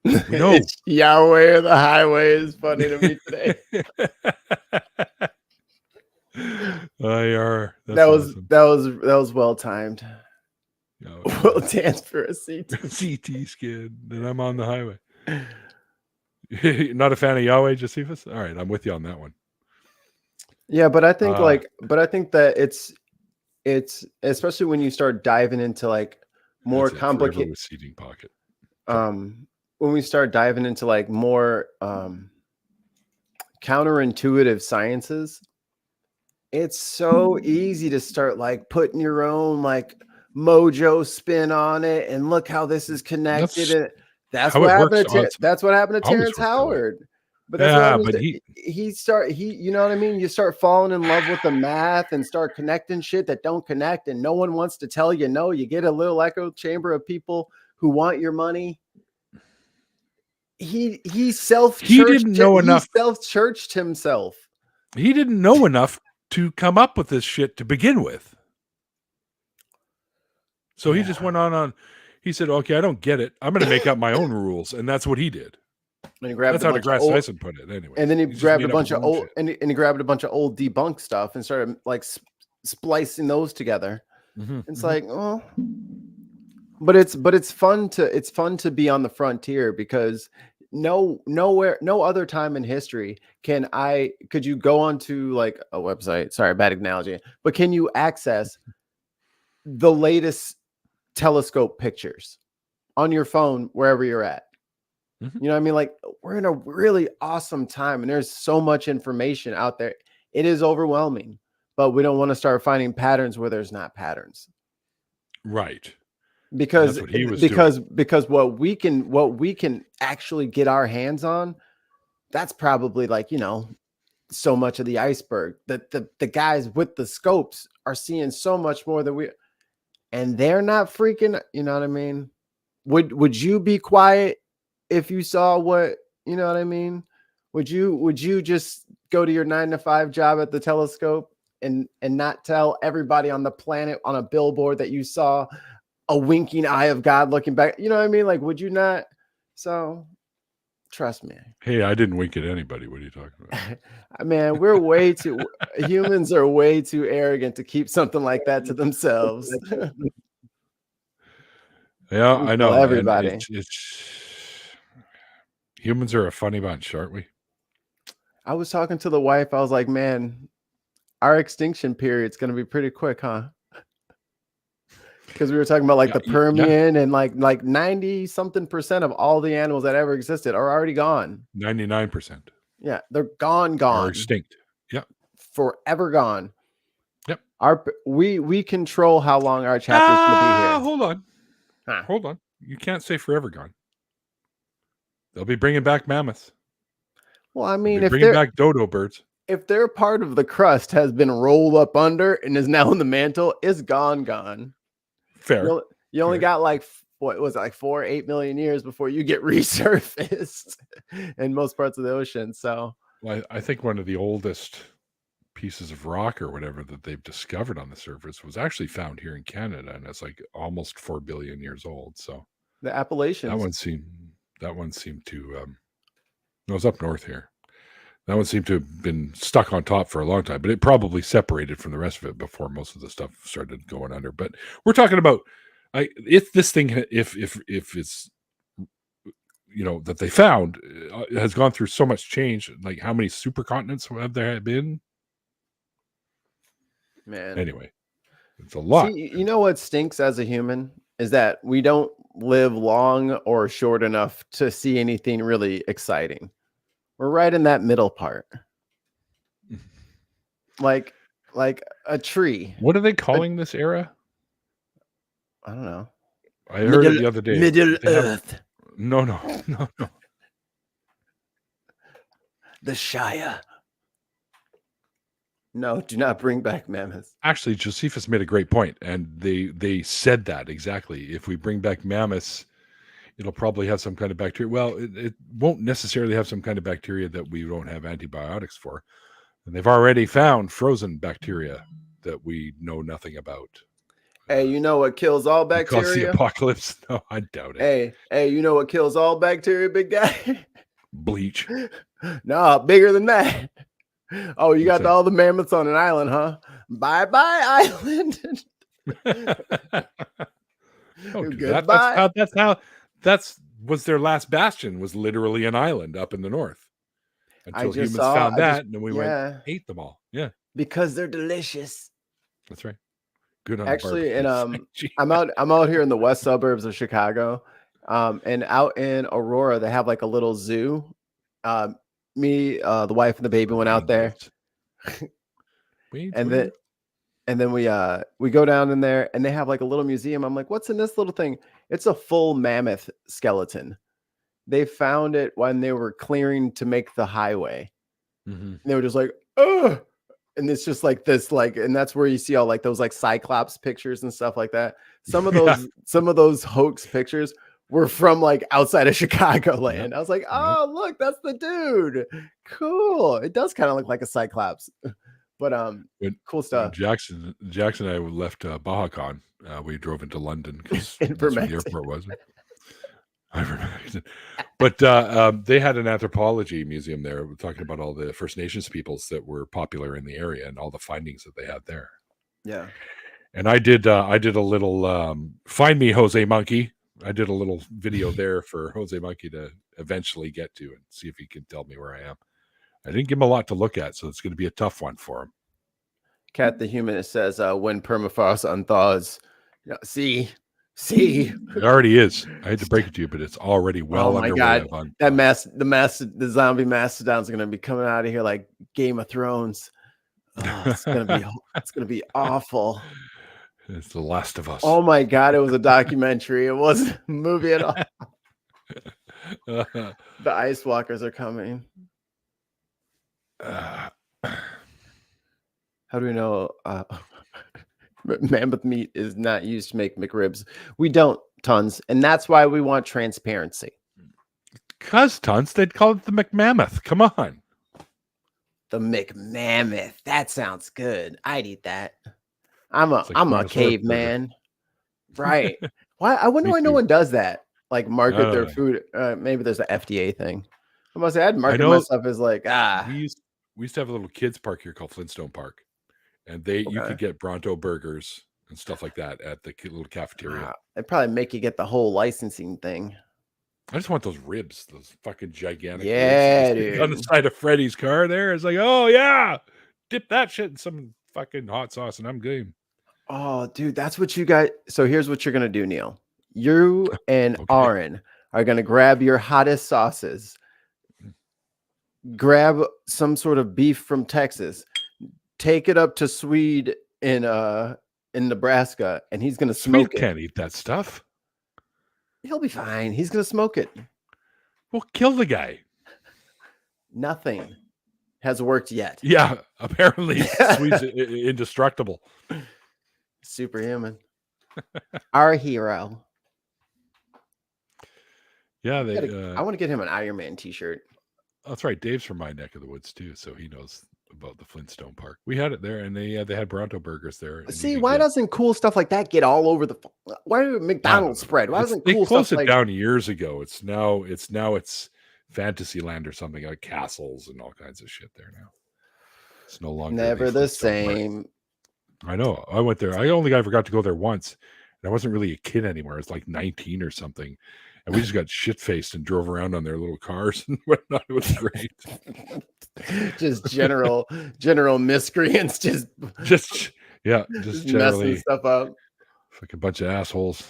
We know. It's Yahweh or the highway is funny to me today. That was well timed. Well dance for a CT scan. Then I'm on the highway. Not a fan of Yahweh, Josephus? All right, I'm with you on that one. Yeah, but I think that it's especially when you start diving into like more complicated seating pocket. When we start diving into like more counterintuitive sciences, it's so easy to start like putting your own like mojo spin on it and look how this is connected. That's what happened to Terrence Howard. But that's what he you know what I mean? You start falling in love with the math and start connecting shit that don't connect, and no one wants to tell you no. You get a little echo chamber of people who want your money. He didn't know enough. He self-churched himself. He didn't know enough to come up with this shit to begin with. So he just went on. He said, "Okay, I don't get it. I'm going to make up my own rules," and that's what he did. And he grabbed that's how deGrasse Tyson put it, anyway. And then he grabbed a bunch of old and he grabbed a bunch of old debunked stuff and started like splicing those together. Mm-hmm. It's like, oh, but it's fun to be on the frontier because no other time in history could you go onto like a website. Sorry, bad analogy, but can you access the latest telescope pictures on your phone wherever you're at? Mm-hmm. You know what I mean? Like, we're in a really awesome time and there's so much information out there. It is overwhelming, but we don't want to start finding patterns where there's not patterns. Right. Because what we can actually get our hands on, that's probably like, so much of the iceberg. The guys with the scopes are seeing so much more than we, and they're not freaking. You know what I mean? Would you be quiet if you saw what, you know what I mean? Would you just go to your 9-to-5 job at the telescope and not tell everybody on the planet on a billboard that you saw a winking eye of God looking back? You know what I mean? Like, would you not? So trust me. Hey, I didn't wink at anybody. What are you talking about? Man, we're way too, humans are way too arrogant to keep something like that to themselves. Yeah, I know. And Everybody. Humans are a funny bunch, aren't we? I was talking to the wife. I was like, man, our extinction period's going to be pretty quick, huh? Because we were talking about like the Permian and like 90 something % of all the animals that ever existed are already gone. 99%. Yeah, they're gone. Are extinct. Yep. Forever gone. Yep. We control how long our chapter's going to be here. Hold on. Huh. Hold on. You can't say forever gone. They'll be bringing back mammoths. Well, I mean, if bringing back dodo birds. If their part of the crust has been rolled up under and is now in the mantle, it's gone. Fair. You only got like, what was it, like 4-8 million years before you get resurfaced in most parts of the ocean. So, well, I think one of the oldest pieces of rock or whatever that they've discovered on the surface was actually found here in Canada, and it's like almost 4 billion years old. So the Appalachians. That one seemed to. It was up north here. That one seemed to have been stuck on top for a long time, but it probably separated from the rest of it before most of the stuff started going under. But we're talking about if this thing, if it's, you know, that they found has gone through so much change. Like, how many supercontinents have there been? Man. Anyway, it's a lot. See, you know what stinks as a human is that we don't live long or short enough to see anything really exciting. We're right in that middle part. Like a tree. What are they calling this era? I don't know. I heard it the other day. Middle Earth. No. The Shire. No, do not bring back mammoths. Actually, Josephus made a great point, and they said that exactly. If we bring back mammoths, it'll probably have some kind of bacteria. Well, it won't necessarily have some kind of bacteria that we don't have antibiotics for. And they've already found frozen bacteria that we know nothing about. Hey, you know what kills all bacteria? Because the apocalypse? No, I doubt it. Hey, you know what kills all bacteria, big guy? Bleach. No, bigger than that. Oh, you got all the mammoths on an island, huh? Bye-bye, island. Don't do that. That's was their last bastion, was literally an island up in the north. Until humans found that, and then we went ate them all. Yeah. Because they're delicious. That's right. Good on actually, and I'm out here in the west suburbs of Chicago. And out in Aurora, they have like a little zoo. Me, the wife and the baby went out there. and then we go down in there and they have like a little museum. I'm like, what's in this little thing? It's a full mammoth skeleton. They found it when they were clearing to make the highway. Mm-hmm. They were just like, oh, and it's just like this, like, and that's where you see all like those like Cyclops pictures and stuff like that. Some of those hoax pictures were from like outside of Chicagoland. I was like, oh, look, that's the dude. Cool. It does kind of look like a Cyclops, but cool stuff. Jackson and I left BajaCon. We drove into London because that's where the airport was. But they had an anthropology museum there talking about all the First Nations peoples that were popular in the area and all the findings that they had there. Yeah. And I did a little find me Jose Monkey. I did a little video there for Jose Monkey to eventually get to and see if he can tell me where I am. I didn't give him a lot to look at, so it's going to be a tough one for him. Cat the Humanist says, when permafrost unthaws, see. It already is. I had to break it to you, but it's already well underway. Oh my God. The zombie mastodons are going to be coming out of here like Game of Thrones. Oh, it's going to be awful. It's The Last of Us. Oh my God, it was a documentary. It wasn't a movie at all. The Ice Walkers are coming. How do we know? Mammoth meat is not used to make McRibs. We don't, tons. And that's why we want transparency. Because tons, they'd call it the McMammoth. Come on. The McMammoth. That sounds good. I'd eat that. I'm a Tyrannosaurus caveman. Right. Why? I wonder why no one does that. Like market their food. Maybe there's an FDA thing. I'm gonna say I'd market myself as like We used to have a little kids park here called Flintstone Park, and you could get Bronto burgers and stuff like that at the little cafeteria. They'd probably make you get the whole licensing thing. I just want those ribs, those fucking gigantic ribs. Dude. On the side of Freddy's car there. It's like, oh yeah, dip that shit in some fucking hot sauce and I'm good. Oh, dude, that's what you guys. So here's what you're gonna do, Neil. You and Aaron are gonna grab your hottest sauces, grab some sort of beef from Texas, take it up to Swede in Nebraska, and he's gonna smoke it. Can't eat that stuff. He'll be fine. He's gonna smoke it. Well, kill the guy. Nothing has worked yet. Yeah, apparently Swede's indestructible. Superhuman. Our hero. Yeah, I want to get him an Iron Man t-shirt. That's right. Dave's from my neck of the woods too, so he knows about the Flintstone Park. We had it there, and they had Bronto burgers there. See, why doesn't cool stuff like that get all over the? Why do McDonald's spread? Why doesn't cool stuff? They closed it down years ago. It's Fantasyland or something, like castles and all kinds of shit there now. It's no longer never the same. I know. I went there. I forgot to go there once, and I wasn't really a kid anymore. I was like 19 or something. And we just got shit-faced and drove around on their little cars and whatnot. It was great. Just general miscreants, just generally messing stuff up. It's like a bunch of assholes.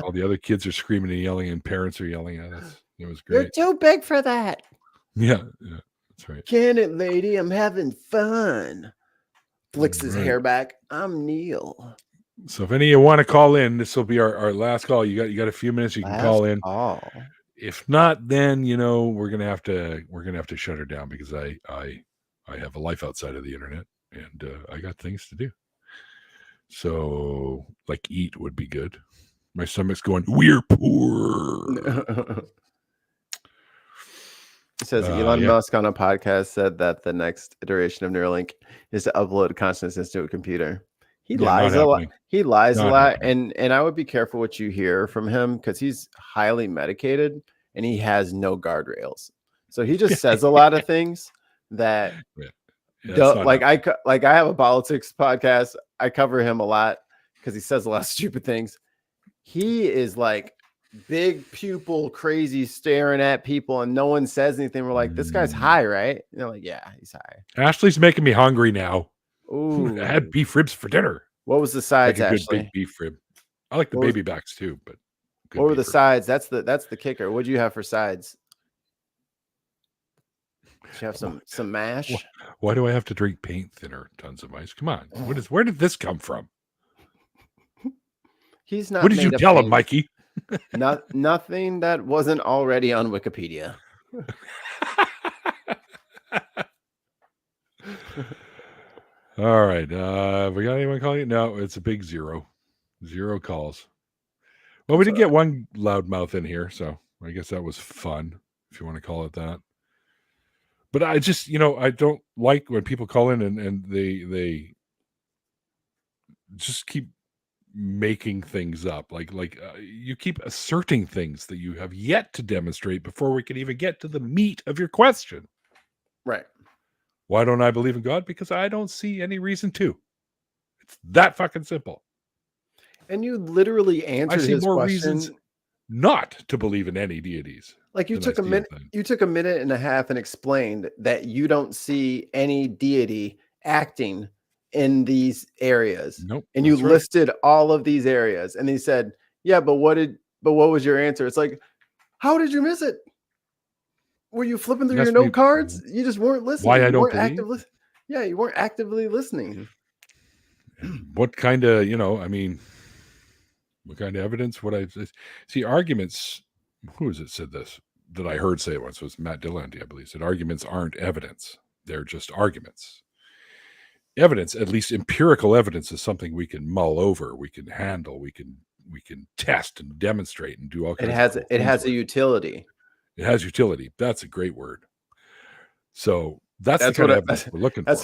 All the other kids are screaming and yelling, and parents are yelling at us. It was great. You're too big for that. Yeah, that's right. Can it, lady? I'm having fun. Flicks his hair back. I'm Neil. So if any of you want to call in, this will be our last call. You got a few minutes. You can call in. If not, then we're gonna have to shut her down because I have a life outside of the internet and I got things to do. So like eat would be good. My stomach's going, we're poor. It says Elon Musk on a podcast said that the next iteration of Neuralink is to upload consciousness to a computer. He lies a lot. He lies a lot, and I would be careful what you hear from him because he's highly medicated and he has no guardrails. So he just says a lot of things that I have a politics podcast. I cover him a lot because he says a lot of stupid things. He is like big pupil, crazy, staring at people, and no one says anything. We're like, this guy's high, right? And they're like, yeah, he's high. Ashley's making me hungry now. Ooh. I had beef ribs for dinner. What was the sides, like a Ashley? Good big beef rib. I like the baby backs too, but what were the sides? That's the kicker. What do you have for sides? Did you have some mash? Why do I have to drink paint thinner? Tons of ice. Come on. Where did this come from? He's not. What did you tell him, Mikey? Nothing that wasn't already on Wikipedia. All right. We got anyone calling? No, it's a big zero. Zero calls. Well, we did get one loudmouth in here, so I guess that was fun, if you want to call it that. But I just, I don't like when people call in and they just keep making things up. Like you keep asserting things that you have yet to demonstrate before we can even get to the meat of your question. Right. Why don't I believe in God? Because I don't see any reason to. It's that fucking simple. And you literally answered his question. I see more reasons not to believe in any deities. Like you took a minute. You took a minute and a half and explained that you don't see any deity acting in these areas. Nope. And you listed all of these areas, and he said, "Yeah, but what was your answer?" It's like, how did you miss it? Were you flipping through your note cards? You just weren't listening. Why I don't believe? Yeah, you weren't actively listening. What kind of, what kind of evidence would I see? Arguments. Who is it said this that I heard say it once? It was Matt Dillon, I believe, said arguments aren't evidence. They're just arguments. evidence, at least empirical evidence, is something we can mull over, we can handle, we can test and demonstrate and do all kinds of cool It things has a with. utility. It has utility. That's a great word. So that's the That's kind what of evidence we're looking for.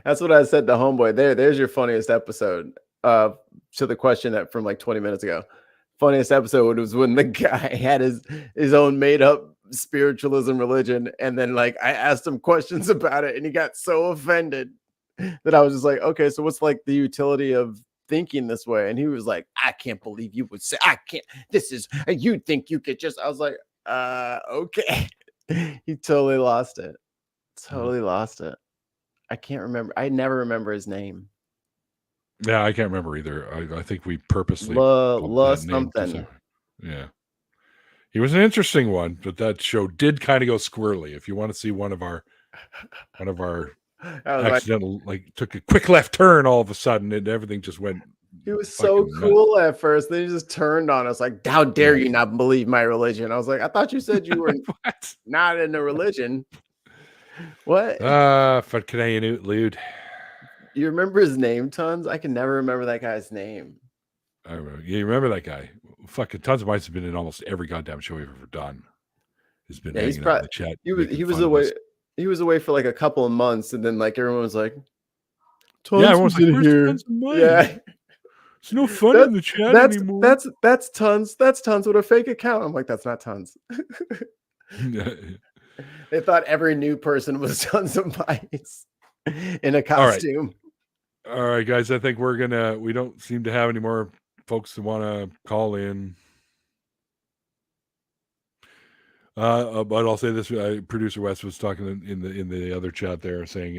That's what I said to Homeboy. There's your funniest episode. To the question that from like 20 minutes ago. Funniest episode was when the guy had his own made up spiritualism religion, and then like I asked him questions about it, and he got so offended that I was just like, okay, so what's like the utility of thinking this way? And he was like, I can't believe you would say I can't. This is you think you could just. I was like, okay. He totally lost it. Totally lost it. I can't remember. I never remember his name. Yeah, I can't remember either. I think we purposely bumped that name something. Yeah. He was an interesting one, but that show did kind of go squirrely. If you want to see one of our accidental, like took a quick left turn all of a sudden, and everything just went. He was so cool at first. Then he just turned on us like, how dare you not believe my religion? I was like, I thought you said you were not in a religion. What? For Canadian Lude. You remember his name, Tons? I can never remember that guy's name. I remember. You remember that guy? Fucking Tons of Mice has been in almost every goddamn show we've ever done. He's been hanging out in the chat. He was away. He was away for like a couple of months, and then like everyone was like, Tons everyone's like, here. Yeah. It's no fun in the chat anymore. That's Tons. That's Tons with a fake account. I'm like, that's not Tons. They thought every new person was Tons of Mice in a costume. All right, guys. I think we don't seem to have any more folks that want to call in. But I'll say this: producer Wes was talking in the other chat there, saying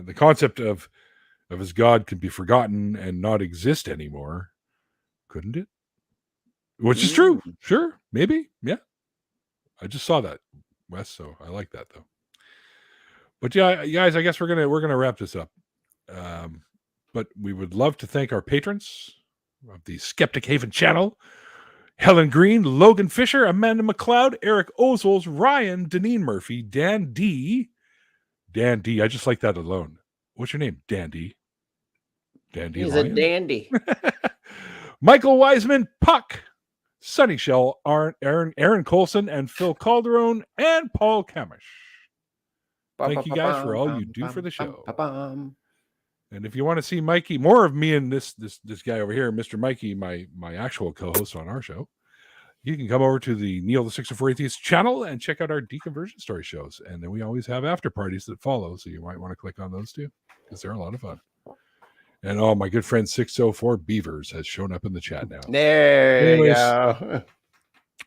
the concept of his God could be forgotten and not exist anymore, couldn't it? Which is true. Sure, maybe, yeah. I just saw that, Wes, so I like that though. But yeah, guys, I guess we're gonna wrap this up. But we would love to thank our patrons of the Skeptic Haven channel: Helen Green, Logan Fisher, Amanda McLeod, Eric Ozols, Rion, Deneen Murphy, Dan D. I just like that alone. What's your name? Dan D. He's Ryan? A dandy. Michael Wiseman, Puck, Sunny Shell, Aaron Coalson, and Phil Calderone, and Paul Kamish. Thank you guys for all you do for the show. And if you want to see Mikey, more of me and this guy over here, Mr. Mikey, my actual co-host on our show, you can come over to the Neil the 64 Atheist channel and check out our Deconversion Story shows. And then we always have after parties that follow, so you might want to click on those too, because they're a lot of fun. And my good friend 604 Beavers has shown up in the chat now. There you go.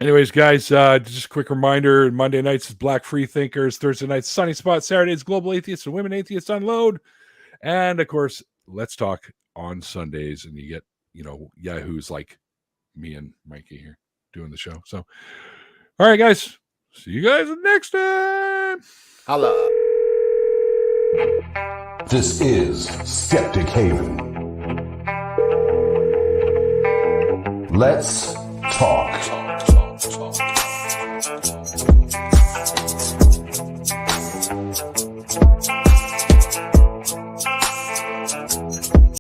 Anyways, guys, just a quick reminder: Monday nights is Black Free Thinkers, Thursday nights Sunny Spot, Saturdays Global Atheists and Women Atheists Unload, and of course, Let's Talk on Sundays. And you get, yahoos like me and Mikey here doing the show. So, all right, guys, see you guys next time. Holla. This is Skeptic Haven. Let's talk.